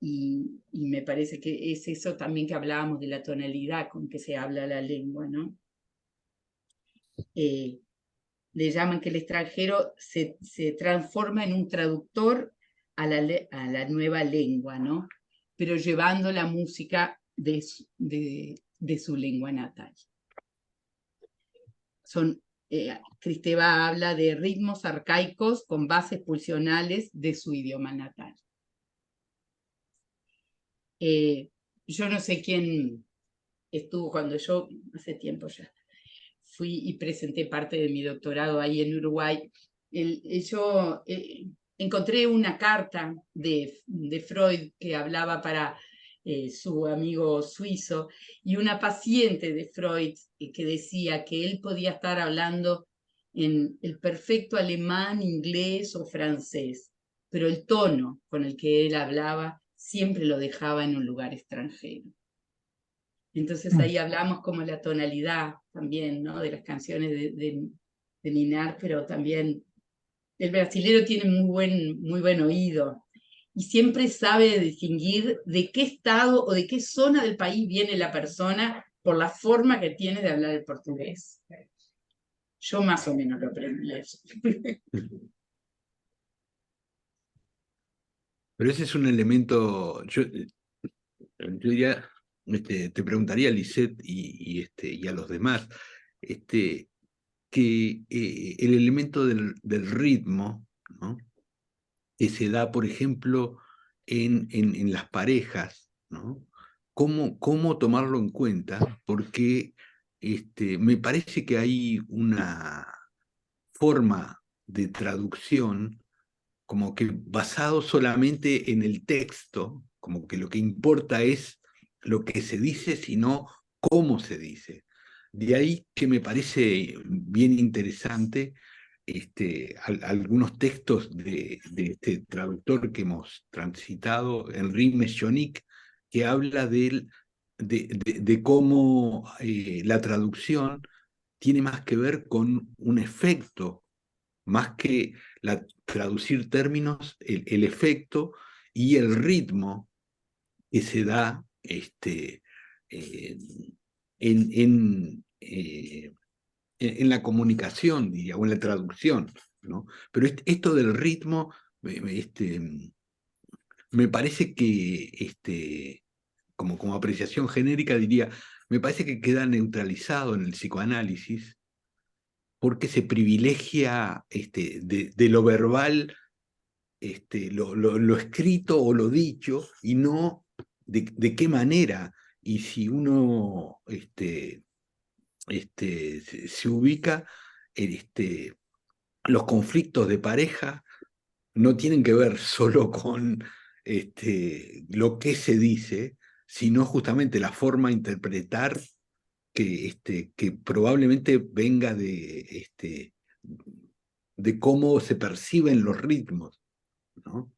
[SPEAKER 3] Y me parece que es eso también que hablábamos de la tonalidad con que se habla la lengua, ¿no? Le llaman que el extranjero se transforma en un traductor a la nueva lengua, ¿no? Pero llevando la música de su lengua natal. Kristeva habla de ritmos arcaicos con bases pulsionales de su idioma natal. Yo no sé quién estuvo cuando yo, hace tiempo ya, fui y presenté parte de mi doctorado ahí en Uruguay. Yo encontré una carta de Freud que hablaba para su amigo suizo y una paciente de Freud que decía que él podía estar hablando en el perfecto alemán, inglés o francés, pero el tono con el que él hablaba siempre lo dejaba en un lugar extranjero. Entonces ahí hablamos como la tonalidad también, ¿no? De las canciones de Ninar, pero también el brasilero tiene muy buen oído y siempre sabe distinguir de qué estado o de qué zona del país viene la persona por la forma que tiene de hablar el portugués. Yo más o menos lo aprendí eso.
[SPEAKER 1] Pero ese es un elemento, yo diría, te preguntaría a Lisette y a los demás, que el elemento del ritmo, ¿no? Que se da, por ejemplo, en las parejas, ¿no? ¿Cómo tomarlo en cuenta? Porque me parece que hay una forma de traducción como que basado solamente en el texto, como que lo que importa es lo que se dice, sino cómo se dice. De ahí que me parece bien interesante algunos textos de este traductor que hemos transitado, Henri Mechonic, que habla de cómo la traducción tiene más que ver con un efecto, más que traducir términos, el efecto y el ritmo que se da en la comunicación, diría, o en la traducción, ¿no? Pero esto del ritmo, me parece que, como apreciación genérica, diría, me parece que queda neutralizado en el psicoanálisis porque se privilegia de lo verbal, lo escrito o lo dicho, y no de qué manera. Y si uno se ubica, los conflictos de pareja no tienen que ver solo con lo que se dice, sino justamente la forma de interpretar que probablemente venga de cómo se perciben los ritmos, ¿no?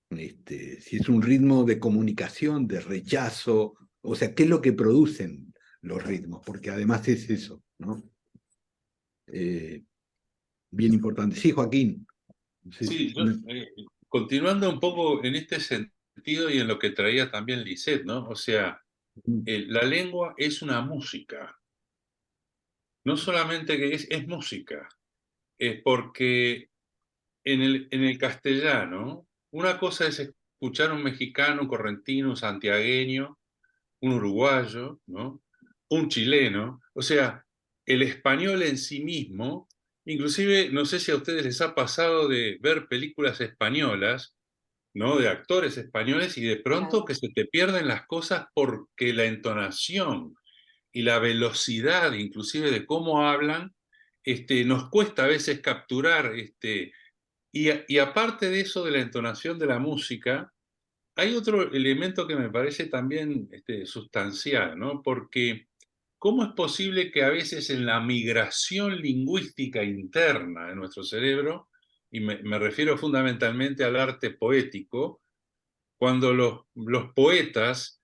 [SPEAKER 1] Si es un ritmo de comunicación, de rechazo, o sea, ¿qué es lo que producen los ritmos? Porque además es eso, ¿no? Bien importante. Sí, Joaquín.
[SPEAKER 6] Sí, yo, continuando un poco en este sentido y en lo que traía también Lisette, ¿no? O sea, la lengua es una música. No solamente que es música, porque en el castellano, una cosa es escuchar a un mexicano, un correntino, un santiagueño, un uruguayo, ¿no? Un chileno. O sea, el español en sí mismo, inclusive, no sé si a ustedes les ha pasado de ver películas españolas, ¿no? De actores españoles y de pronto que se te pierden las cosas porque la entonación y la velocidad, inclusive de cómo hablan, nos cuesta a veces capturar. Y aparte de eso, de la entonación de la música, hay otro elemento que me parece también sustancial, ¿no? Porque ¿cómo es posible que a veces en la migración lingüística interna de nuestro cerebro, y me refiero fundamentalmente al arte poético, cuando los poetas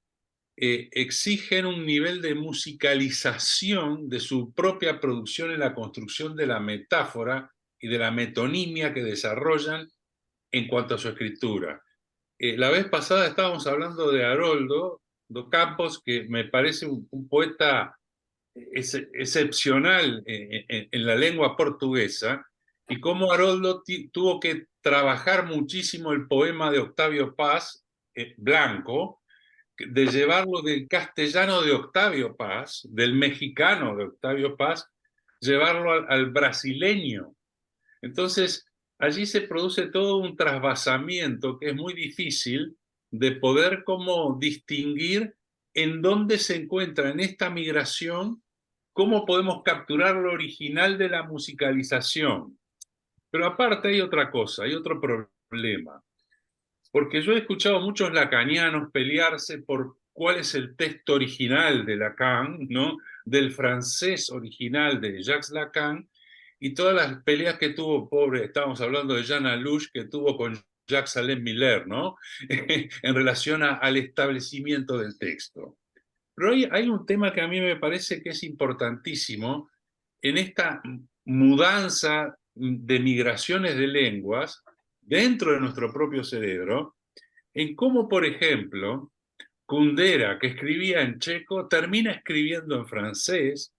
[SPEAKER 6] exigen un nivel de musicalización de su propia producción en la construcción de la metáfora y de la metonimia que desarrollan en cuanto a su escritura? La vez pasada estábamos hablando de Haroldo do Campos, que me parece un poeta excepcional en la lengua portuguesa, y cómo Haroldo tuvo que trabajar muchísimo el poema de Octavio Paz, Blanco, de llevarlo del castellano de Octavio Paz, del mexicano de Octavio Paz, llevarlo al brasileño. Entonces, allí se produce todo un trasvasamiento que es muy difícil de poder como distinguir en dónde se encuentra en esta migración, cómo podemos capturar lo original de la musicalización. Pero aparte hay otra cosa, hay otro problema, porque yo he escuchado a muchos lacanianos pelearse por cuál es el texto original de Lacan, ¿no? Del francés original de Jacques Lacan, y todas las peleas que tuvo, pobre, estábamos hablando de Jean Alouche, que tuvo con Jacques Alain Miller, ¿no? En relación al establecimiento del texto. Pero hay un tema que a mí me parece que es importantísimo en esta mudanza de migraciones de lenguas dentro de nuestro propio cerebro, en cómo, por ejemplo, Kundera, que escribía en checo, termina escribiendo en francés.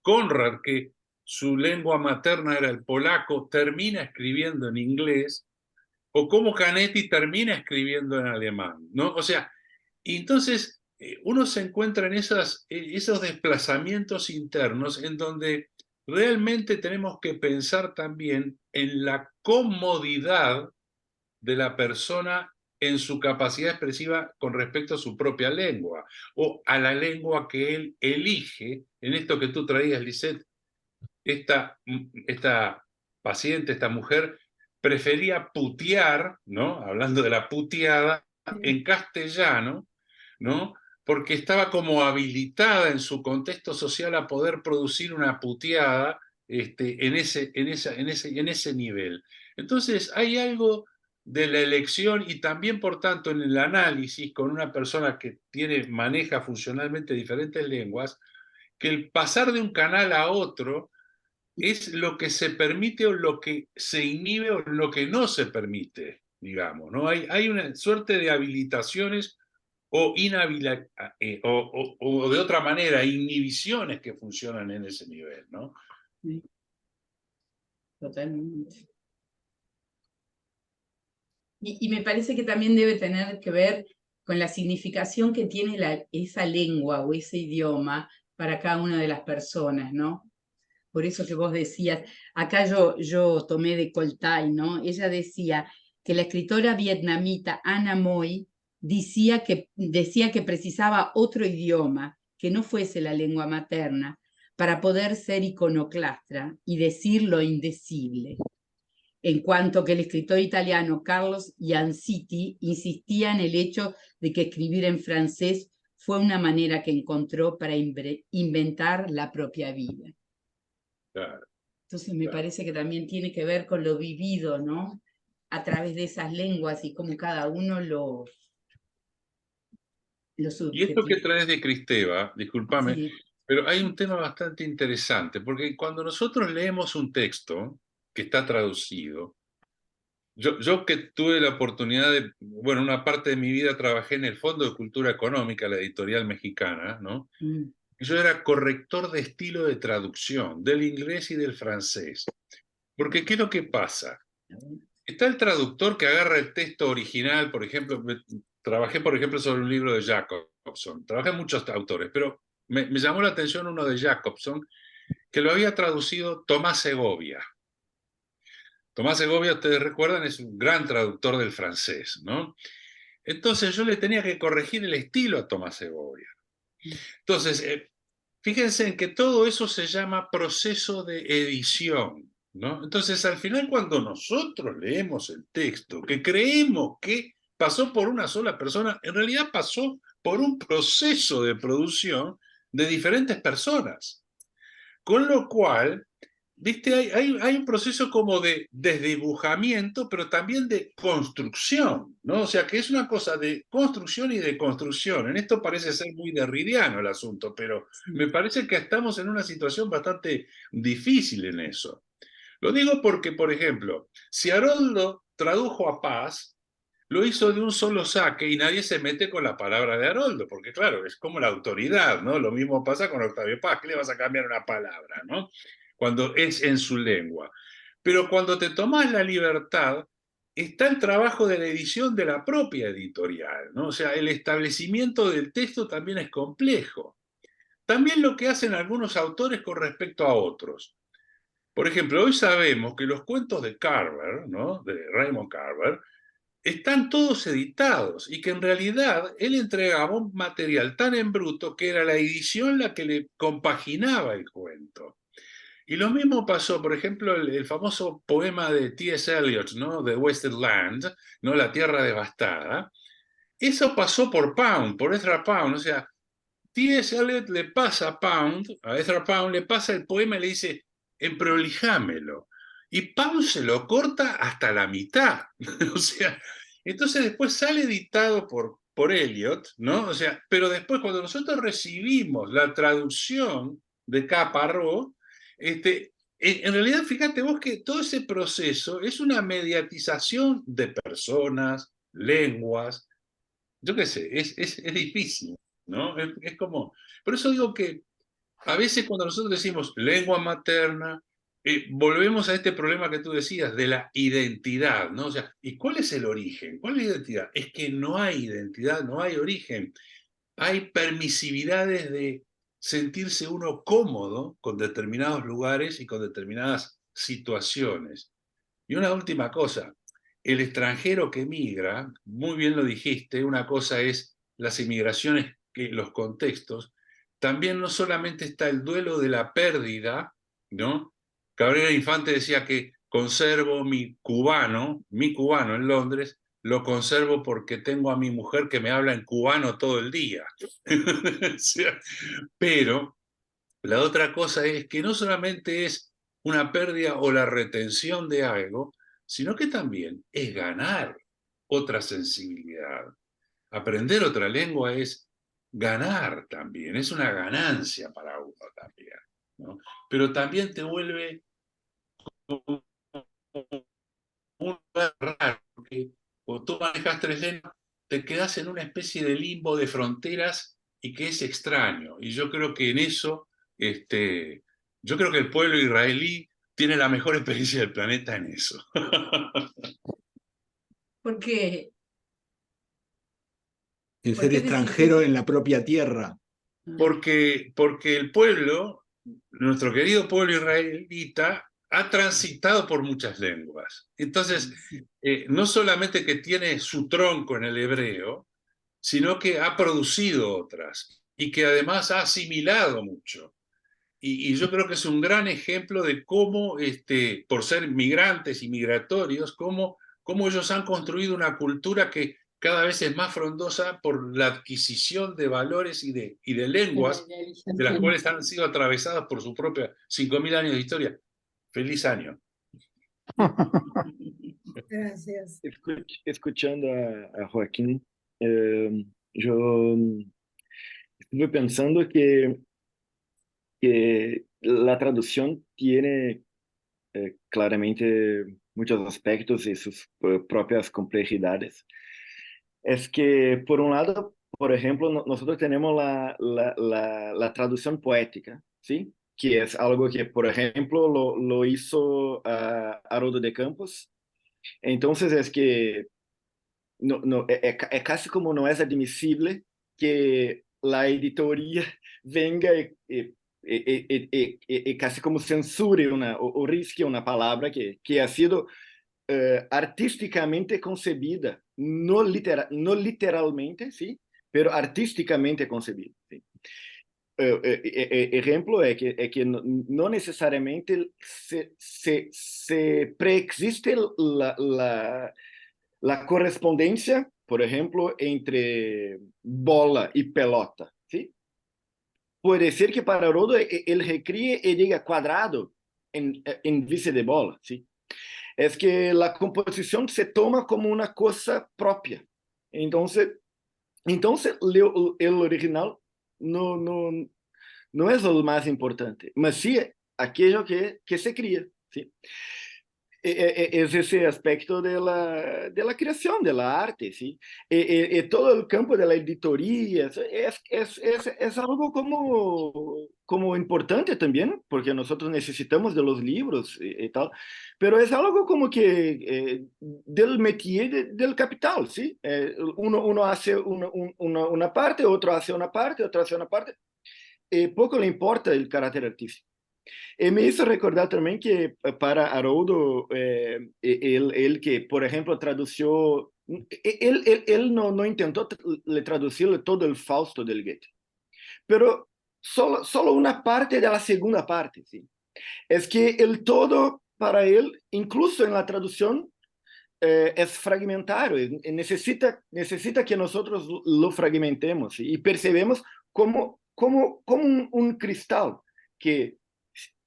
[SPEAKER 6] Conrad, que su lengua materna era el polaco, termina escribiendo en inglés, o cómo Canetti termina escribiendo en alemán, ¿no? O sea, y entonces uno se encuentra en esos desplazamientos internos en donde realmente tenemos que pensar también en la comodidad de la persona en su capacidad expresiva con respecto a su propia lengua o a la lengua que él elige. En esto que tú traías, Lisette, esta paciente, esta mujer, prefería putear, ¿no? Hablando de la puteada, en castellano, ¿no? Porque estaba como habilitada en su contexto social a poder producir una puteada en ese nivel. Entonces, hay algo de la elección y también, por tanto, en el análisis con una persona que maneja funcionalmente diferentes lenguas, que el pasar de un canal a otro es lo que se permite o lo que se inhibe o lo que no se permite, digamos, ¿no? Hay una suerte de habilitaciones o de otra manera, inhibiciones que funcionan en ese nivel, ¿no?
[SPEAKER 3] Sí, totalmente. Y me parece que también debe tener que ver con la significación que tiene esa lengua o ese idioma para cada una de las personas, ¿no? Por eso que vos decías, acá yo tomé de Coltai, ¿no? Ella decía que la escritora vietnamita Anna Moy decía que precisaba otro idioma que no fuese la lengua materna para poder ser iconoclasta y decir lo indecible. En cuanto que el escritor italiano Carlos Iansiti insistía en el hecho de que escribir en francés fue una manera que encontró para inventar la propia vida.
[SPEAKER 6] Claro,
[SPEAKER 3] Entonces me
[SPEAKER 6] claro.
[SPEAKER 3] parece que también tiene que ver con lo vivido, ¿no? A través de esas lenguas y cómo cada uno lo
[SPEAKER 6] Y esto
[SPEAKER 3] subjetivo.
[SPEAKER 6] que traes de Cristeva, discúlpame,
[SPEAKER 3] Sí.
[SPEAKER 6] pero hay un tema bastante interesante, porque cuando nosotros leemos un texto que está traducido, yo que tuve la oportunidad de, bueno, una parte de mi vida trabajé en el Fondo de Cultura Económica, la editorial mexicana, ¿no?
[SPEAKER 3] Mm.
[SPEAKER 6] Yo era corrector de estilo de traducción, del inglés y del francés. Porque, ¿qué es lo que pasa? Está el traductor que agarra el texto original, por ejemplo, trabajé, por ejemplo, sobre un libro de Jacobson, trabajé en muchos autores, pero me llamó la atención uno de Jacobson, que lo había traducido Tomás Segovia. Tomás Segovia, ustedes recuerdan, es un gran traductor del francés, ¿no? Entonces yo le tenía que corregir el estilo a Tomás Segovia. Entonces, fíjense en que todo eso se llama proceso de edición, ¿no? Entonces, al final, cuando nosotros leemos el texto, que creemos que pasó por una sola persona, en realidad pasó por un proceso de producción de diferentes personas. Con lo cual, ¿viste? Hay un proceso como de desdibujamiento, pero también de construcción, ¿no? O sea, que es una cosa de construcción y de construcción. En esto parece ser muy derridiano el asunto, pero me parece que estamos en una situación bastante difícil en eso. Lo digo porque, por ejemplo, si Haroldo tradujo a Paz, lo hizo de un solo saque y nadie se mete con la palabra de Haroldo, porque claro, es como la autoridad, ¿no? Lo mismo pasa con Octavio Paz, ¿qué le vas a cambiar una palabra, ¿no? Cuando es en su lengua. Pero cuando te tomas la libertad, está el trabajo de la edición de la propia editorial, ¿no? O sea, el establecimiento del texto también es complejo. También lo que hacen algunos autores con respecto a otros. Por ejemplo, hoy sabemos que los cuentos de Carver, ¿no? De Raymond Carver, están todos editados y que en realidad él entregaba un material tan en bruto que era la edición la que le compaginaba el cuento. Y lo mismo pasó, por ejemplo, el famoso poema de T.S. Eliot, ¿no? The Wasted Land, ¿no? La tierra devastada. Eso pasó por Pound, por Ezra Pound. O sea, T.S. Eliot le pasa a Ezra Pound le pasa el poema y le dice, emprolijámelo. Y Pound se lo corta hasta la mitad. O sea, entonces después sale editado por Eliot, ¿no? O sea, pero después cuando nosotros recibimos la traducción de Caparrós, en realidad fíjate vos que todo ese proceso es una mediatización de personas, lenguas, yo qué sé, es difícil, ¿no? Es como, por eso digo que a veces cuando nosotros decimos lengua materna, volvemos a este problema que tú decías de la identidad, ¿no? O sea, ¿y cuál es el origen? ¿Cuál es la identidad? Es que no hay identidad, no hay origen. Hay permisividades de sentirse uno cómodo con determinados lugares y con determinadas situaciones. Y una última cosa, el extranjero que migra, muy bien lo dijiste, una cosa es las inmigraciones, los contextos, también no solamente está el duelo de la pérdida, ¿no? Cabrera Infante decía que conservo mi cubano en Londres, lo conservo porque tengo a mi mujer que me habla en cubano todo el día. Pero la otra cosa es que no solamente es una pérdida o la retención de algo, sino que también es ganar otra sensibilidad. Aprender otra lengua es ganar también, es una ganancia para uno también, ¿no? Pero también te vuelve un lugar raro, porque cuando tú manejas tres lenguas, te quedas en una especie de limbo de fronteras y que es extraño. Y yo creo que en eso, yo creo que el pueblo israelí tiene la mejor experiencia del planeta en eso.
[SPEAKER 3] Porque,
[SPEAKER 1] En
[SPEAKER 3] ¿por
[SPEAKER 1] ser
[SPEAKER 3] qué decís
[SPEAKER 1] extranjero
[SPEAKER 3] eso?
[SPEAKER 1] en la propia tierra.
[SPEAKER 6] Porque el pueblo, nuestro querido pueblo israelita, ha transitado por muchas lenguas. Entonces, no solamente que tiene su tronco en el hebreo, sino que ha producido otras y que además ha asimilado mucho. Y yo creo que es un gran ejemplo de cómo, por ser migrantes y migratorios, cómo ellos han construido una cultura que cada vez es más frondosa por la adquisición de valores y de lenguas, de las cuales han sido atravesadas por su propia 5.000 años de historia. Feliz año.
[SPEAKER 8] Gracias.
[SPEAKER 9] Escuchando a Joaquín, yo estuve pensando que la traducción tiene claramente muchos aspectos y sus propias complejidades. Es que, por un lado, por ejemplo, nosotros tenemos la traducción poética, ¿sí? Que es algo que, por ejemplo, lo hizo Haroldo de Campos. Entonces, es que es casi como no es admisible que la editoría venga y casi como censure o risque una palabra que ha sido artísticamente concebida, no literalmente, ¿sí? Pero artísticamente concebida, ¿sí? Ejemplo que no necesariamente se preexiste la correspondencia, por ejemplo, entre bola y pelota, ¿sí? Puede ser que para Haroldo él recríe y diga cuadrado en vez de bola, ¿sí? Es que la composición se toma como una cosa propia. Entonces el original no es lo más importante, mas sí aquello que se cría, ¿sí? Es ese aspecto de la creación, de la arte, ¿sí? Todo el campo de la editoría es algo como importante también, porque nosotros necesitamos de los libros y tal, pero es algo como que del métier del capital, ¿sí? Uno hace una parte, otro hace una parte, otro hace una parte, poco le importa el carácter artístico. Me hizo recordar también que para Haroldo, él que, por ejemplo, tradució, él no intentó traducirle todo el Fausto del Goethe, pero solo una parte de la segunda parte, ¿sí? Es que el todo para él, incluso en la traducción, es fragmentario, necesita que nosotros lo fragmentemos, ¿sí? Y percebemos como un cristal que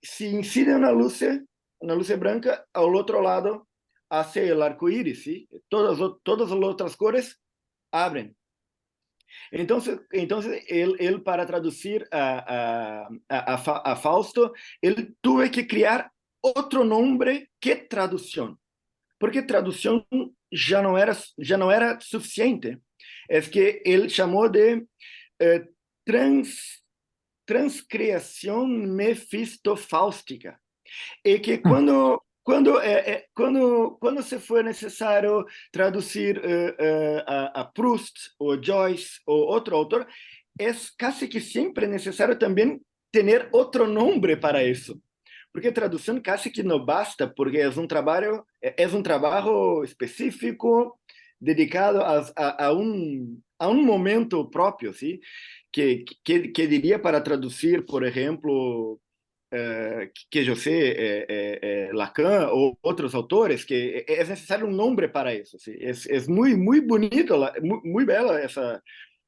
[SPEAKER 9] si incide una luz blanca, al otro lado hace el arco iris, ¿sí? Todas las otras cores abren. Entonces él para traducir a Fausto, él tuvo que crear otro nombre que traducción, porque traducción ya no era suficiente. Es que él llamó de transcreación mefistofáustica. Y que cuando se fue necesario traducir a Proust o Joyce o otro autor, es casi que siempre necesario también tener otro nombre para eso. Porque traducción casi que no basta, porque es un trabajo específico dedicado a un momento propio, ¿sí? Que diría para traducir, por ejemplo, que yo sé, Lacan o otros autores, que es necesario un nombre para eso, ¿sí? Es muy bonito, muy bella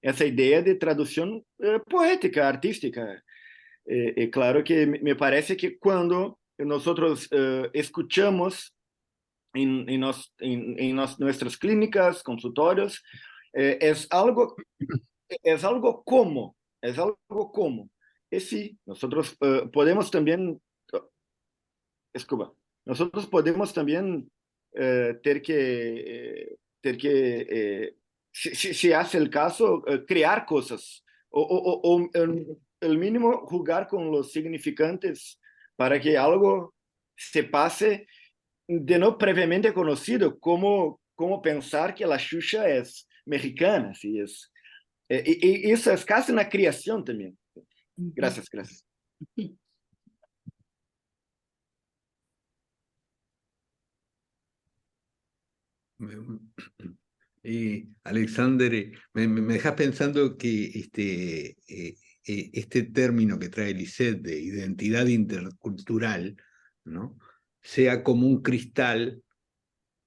[SPEAKER 9] esa idea de traducción poética, artística. Claro que me parece que cuando nosotros escuchamos nuestras clínicas, consultorios, es algo como. Y sí, nosotros podemos también, nosotros podemos también si hace el caso, crear cosas, o el mínimo jugar con los significantes para que algo se pase de no previamente conocido, como pensar que la Xuxa es mexicana, ¿sí? Y eso es casi una creación también. Gracias.
[SPEAKER 1] Alexander, me dejas pensando que este término que trae Lisette de identidad intercultural, ¿no? Sea como un cristal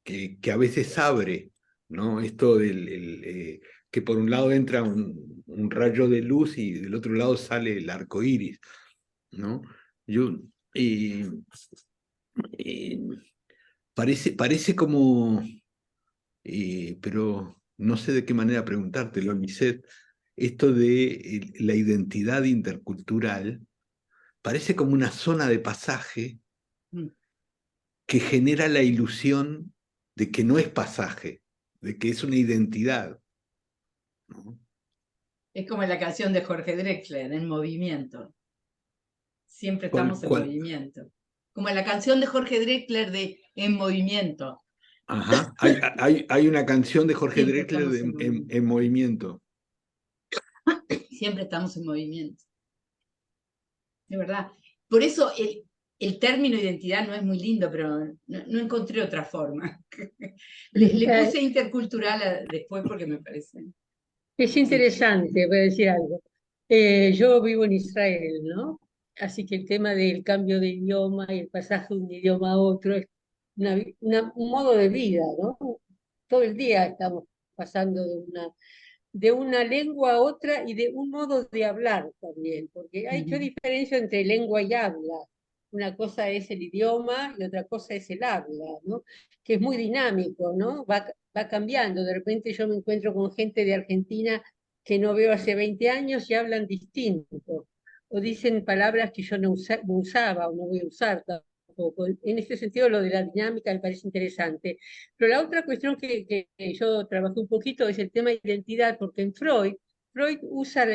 [SPEAKER 1] que a veces abre, ¿no? Esto que por un lado entra un rayo de luz y del otro lado sale el arco iris, ¿no? Parece como, pero no sé de qué manera preguntártelo, Lisette, esto de la identidad intercultural parece como una zona de pasaje que genera la ilusión de que no es pasaje, de que es una identidad, ¿no?
[SPEAKER 3] Es como la canción de Jorge Drexler, En Movimiento. Siempre estamos en movimiento. Como la canción de Jorge Drexler de En Movimiento.
[SPEAKER 1] Ajá, hay una canción de Jorge Drexler en movimiento.
[SPEAKER 3] Siempre estamos en movimiento. De verdad. Por eso el término identidad no es muy lindo, pero no encontré otra forma. Le puse intercultural después porque me parece.
[SPEAKER 8] Es interesante, voy a decir algo. Yo vivo en Israel, ¿no? Así que el tema del cambio de idioma y el pasaje de un idioma a otro es un modo de vida, ¿no? Todo el día estamos pasando de una lengua a otra y de un modo de hablar también, porque yo diferencio entre lengua y habla. Una cosa es el idioma y otra cosa es el habla, ¿no? Que es muy dinámico, ¿no? Va cambiando. De repente yo me encuentro con gente de Argentina que no veo hace 20 años y hablan distinto, o dicen palabras que yo no usaba o no voy a usar tampoco. En este sentido, lo de la dinámica me parece interesante. Pero la otra cuestión que yo trabajé un poquito es el tema de identidad, porque en Freud usa,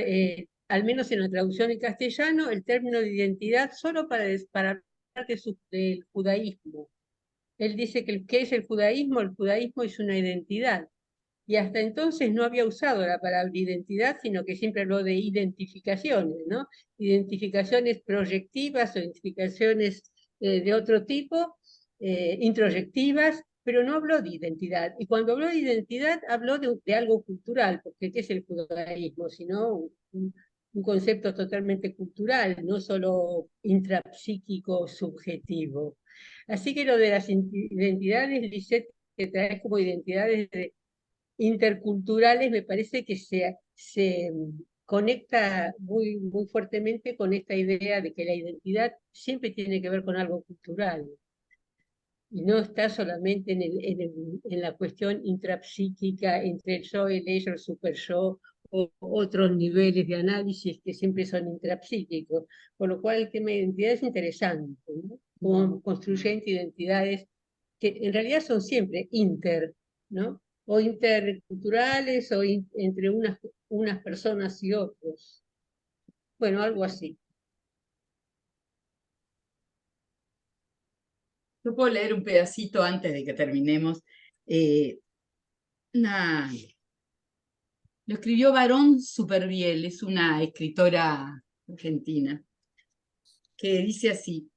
[SPEAKER 8] al menos en la traducción en castellano, el término de identidad solo para hablar del judaísmo. Él dice que ¿qué es el judaísmo? El judaísmo es una identidad. Y hasta entonces no había usado la palabra identidad, sino que siempre habló de identificaciones, ¿no? Identificaciones proyectivas o identificaciones de otro tipo, introyectivas, pero no habló de identidad. Y cuando habló de identidad, habló de algo cultural, porque ¿qué es el judaísmo? Sino un concepto totalmente cultural, no solo intrapsíquico, subjetivo. Así que lo de las identidades, Lisette, que trae como identidades interculturales, me parece que se conecta muy fuertemente con esta idea de que la identidad siempre tiene que ver con algo cultural y no está solamente en la cuestión intrapsíquica entre el yo, el ello, el super yo, o otros niveles de análisis que siempre son intrapsíquicos, por lo cual el tema de identidad es interesante, ¿no? Como construyendo identidades que en realidad son siempre ¿no? O interculturales o entre unas personas y otros. Bueno, algo así.
[SPEAKER 3] Yo puedo leer un pedacito antes de que terminemos. Lo escribió Barón Supervielle, es una escritora argentina, que dice así: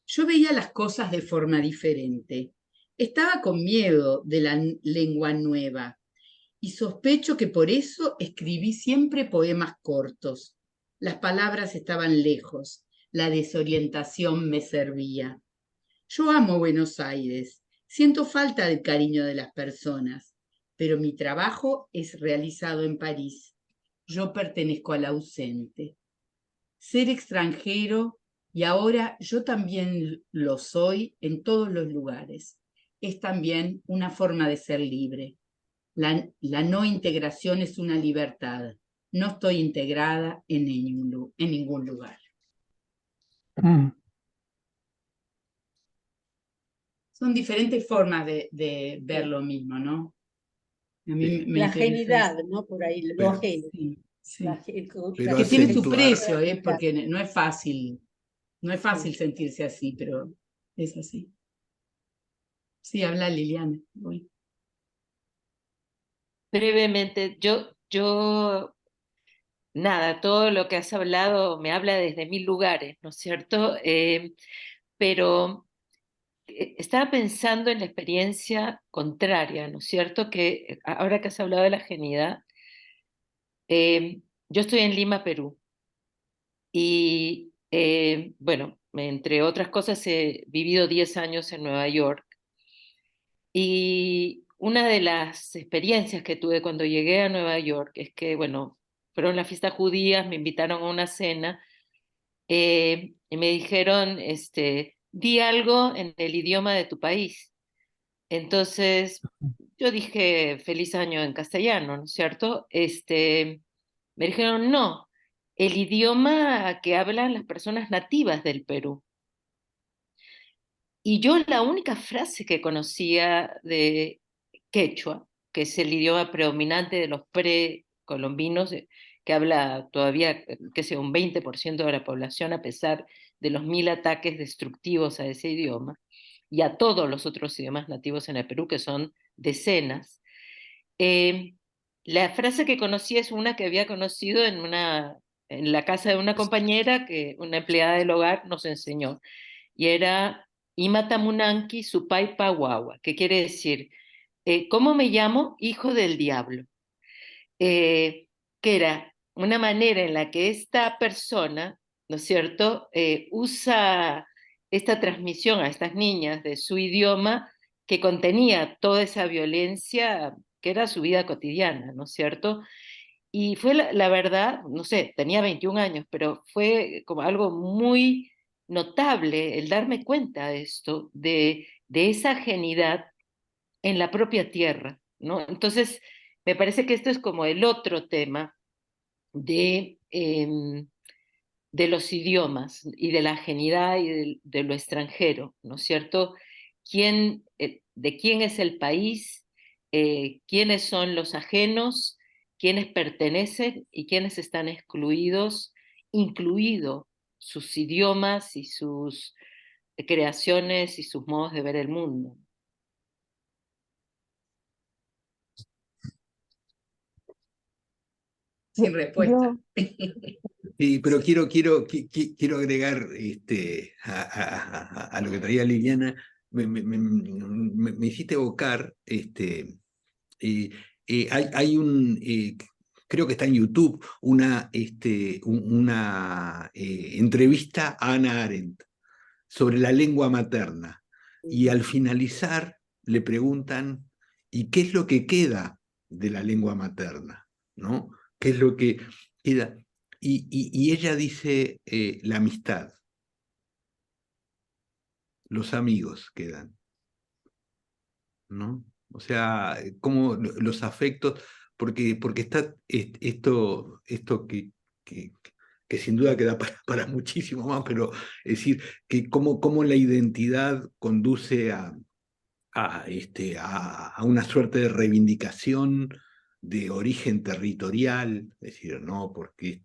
[SPEAKER 3] yo veía las cosas de forma diferente. Estaba con miedo de la lengua nueva y sospecho que por eso escribí siempre poemas cortos. Las palabras estaban lejos, la desorientación me servía. Yo amo Buenos Aires, siento falta del cariño de las personas, pero mi trabajo es realizado en París. Yo pertenezco al ausente. Ser extranjero y ahora yo también lo soy en todos los lugares. Es también una forma de ser libre. La no integración es una libertad. No estoy integrada en ningún lugar.
[SPEAKER 7] Mm.
[SPEAKER 3] Son diferentes formas de ver lo mismo, ¿no? A mí
[SPEAKER 1] Sí.
[SPEAKER 3] me
[SPEAKER 8] La
[SPEAKER 3] interesa
[SPEAKER 8] ajenidad,
[SPEAKER 3] eso.
[SPEAKER 8] ¿no? Por ahí, lo
[SPEAKER 1] Pero,
[SPEAKER 8] ajeno.
[SPEAKER 3] Sí, sí.
[SPEAKER 1] pero
[SPEAKER 3] Que tiene su
[SPEAKER 1] acentuar,
[SPEAKER 3] precio, porque no es fácil. No es fácil
[SPEAKER 8] Sí.
[SPEAKER 3] sentirse así, pero es así. Sí, habla Liliana. Voy.
[SPEAKER 4] Brevemente, nada, todo lo que has hablado me habla desde mil lugares, ¿no es cierto? Pero estaba pensando en la experiencia contraria, ¿no es cierto? Que ahora que has hablado de la ajenidad, yo estoy en Lima, Perú, y bueno, entre otras cosas he vivido 10 años en Nueva York, y una de las experiencias que tuve cuando llegué a Nueva York es que, bueno, fueron las fiestas judías, me invitaron a una cena, y me dijeron, di algo en el idioma de tu país. Entonces, yo dije feliz año en castellano, ¿no es cierto? Me dijeron, no, el idioma que hablan las personas nativas del Perú. Y yo la única frase que conocía de quechua, que es el idioma predominante de los precolombinos, que habla todavía, que sea un 20% de la población, a pesar de los 1000 ataques destructivos a ese idioma, y a todos los otros idiomas nativos en el Perú, que son decenas. Eh, la frase que conocí es una que había conocido en la casa de una compañera que una empleada del hogar nos enseñó, y era Imatamunanki Supai Paguagua, que quiere decir, ¿cómo me llamo? Hijo del diablo. Que era una manera en la que esta persona, ¿no es cierto?, usa esta transmisión a estas niñas de su idioma que contenía toda esa violencia que era su vida cotidiana, ¿no es cierto? Y fue la verdad, no sé, tenía 21 años, pero fue como algo muy notable el darme cuenta de esto, de esa ajenidad en la propia tierra, ¿no? Entonces, me parece que esto es como el otro tema de los idiomas y de la ajenidad y de lo extranjero, ¿no es cierto? ¿De quién es el país? ¿Quiénes son los ajenos? ¿Quiénes pertenecen y quiénes están excluidos, incluido sus idiomas y sus creaciones y sus modos de ver el mundo?
[SPEAKER 3] Sin respuesta.
[SPEAKER 1] sí, pero quiero agregar a lo que traía Liliana. Me hiciste evocar, hay creo que está en YouTube, una entrevista a Hannah Arendt sobre la lengua materna. Y al finalizar le preguntan, ¿y qué es lo que queda de la lengua materna? ¿No? ¿Qué es lo que queda? Y ella dice, la amistad, los amigos quedan, ¿no? O sea, como los afectos, porque está esto que sin duda queda para muchísimo más, pero es decir, que cómo la identidad conduce a una suerte de reivindicación de origen territorial, es decir, ¿no? Porque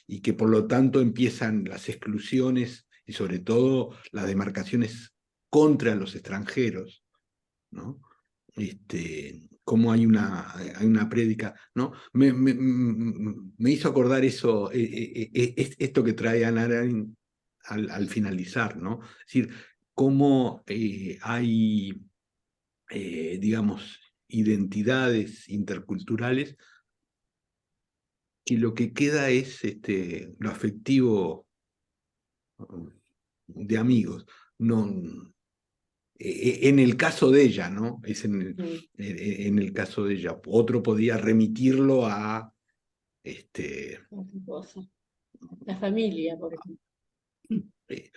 [SPEAKER 1] y que por lo tanto empiezan las exclusiones y sobre todo las demarcaciones contra los extranjeros, ¿no? Cómo hay una prédica, ¿no? Me hizo acordar eso, esto que trae Hannah Arendt al finalizar, ¿no? Es decir, cómo hay, digamos, identidades interculturales que lo que queda es lo afectivo de amigos. No, en el caso de ella, ¿no? Es en el caso de ella. Otro podía remitirlo a
[SPEAKER 8] La familia, por ejemplo.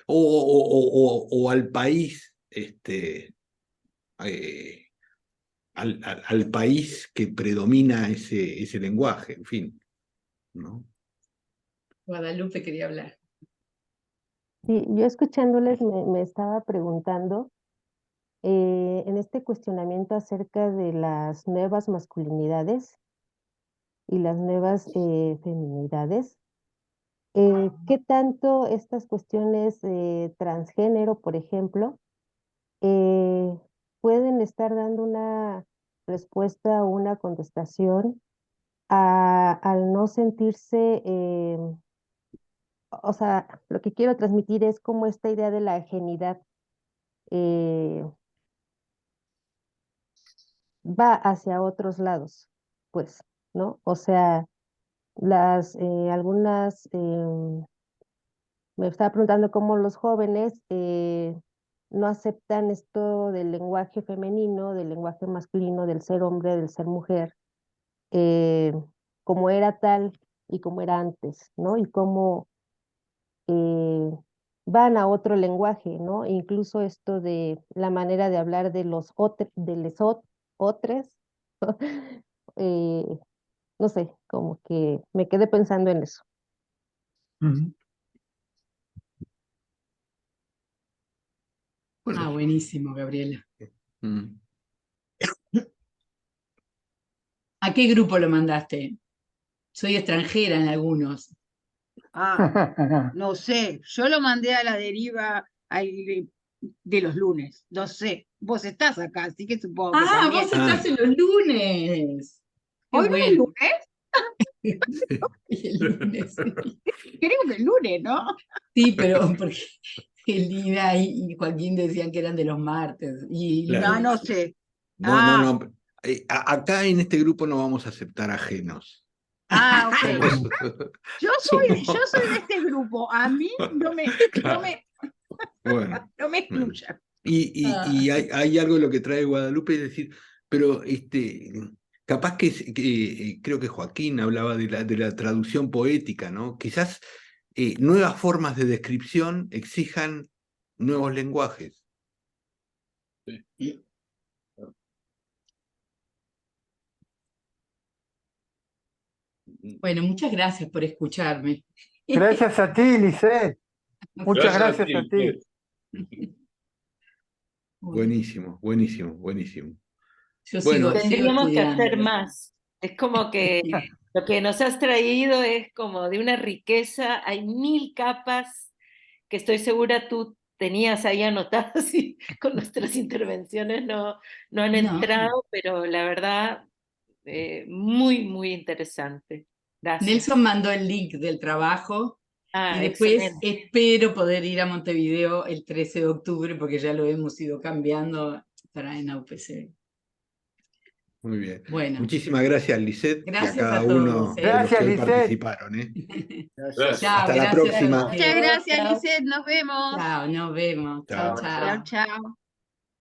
[SPEAKER 1] o al país, al país que predomina ese lenguaje, en fin, ¿no?
[SPEAKER 3] Guadalupe quería hablar.
[SPEAKER 10] Sí, yo escuchándoles me estaba preguntando en este cuestionamiento acerca de las nuevas masculinidades y las nuevas feminidades, ¿qué tanto estas cuestiones transgénero, por ejemplo, pueden estar dando una respuesta o una contestación al no sentirse, o sea, lo que quiero transmitir es como esta idea de la ajenidad va hacia otros lados, pues, ¿no? O sea, algunas, me estaba preguntando cómo los jóvenes no aceptan esto del lenguaje femenino, del lenguaje masculino, del ser hombre, del ser mujer, eh, como era tal y como era antes, ¿no? Y cómo eh, van a otro lenguaje, ¿no? Incluso esto de la manera de hablar de otres, eh, no sé, como que me quedé pensando en eso.
[SPEAKER 3] Ah, buenísimo, Gabriela.
[SPEAKER 1] Mm.
[SPEAKER 3] ¿A qué grupo lo mandaste? Soy extranjera en algunos.
[SPEAKER 11] Ah, no sé, yo lo mandé a la deriva de los lunes, no sé, vos estás acá, así que supongo que
[SPEAKER 3] Ah,
[SPEAKER 11] también.
[SPEAKER 3] vos estás en los lunes. Qué
[SPEAKER 11] ¿Hoy no es
[SPEAKER 3] bueno.
[SPEAKER 11] lunes?
[SPEAKER 3] El lunes, sí.
[SPEAKER 11] Creo que el lunes, ¿no?
[SPEAKER 3] Sí, pero porque Lina y Joaquín decían que eran de los martes. Y
[SPEAKER 1] Claro.
[SPEAKER 11] No, no sé.
[SPEAKER 1] No, no, no. Acá en este grupo no vamos a aceptar ajenos.
[SPEAKER 11] Ok.
[SPEAKER 1] Somos-
[SPEAKER 11] Yo soy de este grupo, a mí
[SPEAKER 1] Claro. Bueno.
[SPEAKER 11] no me excluyan.
[SPEAKER 1] Y hay algo de lo que trae Guadalupe, es decir, pero capaz que creo que Joaquín hablaba de la traducción poética, ¿no? Quizás nuevas formas de descripción exijan nuevos lenguajes.
[SPEAKER 3] Bueno, muchas gracias por escucharme.
[SPEAKER 7] Gracias a ti, Lisette. Muchas
[SPEAKER 6] Gracias a
[SPEAKER 7] gracias a
[SPEAKER 6] ti.
[SPEAKER 7] ti.
[SPEAKER 1] Buenísimo, buenísimo, buenísimo.
[SPEAKER 3] Yo
[SPEAKER 1] Bueno,
[SPEAKER 3] sigo
[SPEAKER 4] Tendríamos que hacer
[SPEAKER 3] estudiando.
[SPEAKER 4] más. Es como que lo que nos has traído es como de una riqueza, hay 1000 capas que estoy segura tú tenías ahí anotadas y con nuestras intervenciones no han
[SPEAKER 3] No.
[SPEAKER 4] entrado, pero la verdad, muy, muy interesante. Gracias.
[SPEAKER 3] Nelson mandó el link del trabajo y después
[SPEAKER 4] excelente.
[SPEAKER 3] espero poder ir a Montevideo el 13 de octubre porque ya lo hemos ido cambiando para en UPC.
[SPEAKER 1] muy bien.
[SPEAKER 3] Bueno.
[SPEAKER 1] Muchísimas gracias, Lisette, y a
[SPEAKER 3] Gracias
[SPEAKER 1] cada
[SPEAKER 3] a todos,
[SPEAKER 1] uno de los
[SPEAKER 7] Gracias,
[SPEAKER 1] que hoy
[SPEAKER 7] Lisette.
[SPEAKER 1] participaron.
[SPEAKER 6] Gracias.
[SPEAKER 3] Chao,
[SPEAKER 1] Hasta la
[SPEAKER 3] gracias a
[SPEAKER 1] próxima.
[SPEAKER 3] ustedes.
[SPEAKER 11] Muchas gracias, Lisette, nos vemos.
[SPEAKER 3] Chao, nos vemos.
[SPEAKER 1] Chao.
[SPEAKER 3] Chao, chao.
[SPEAKER 11] Chao, chao.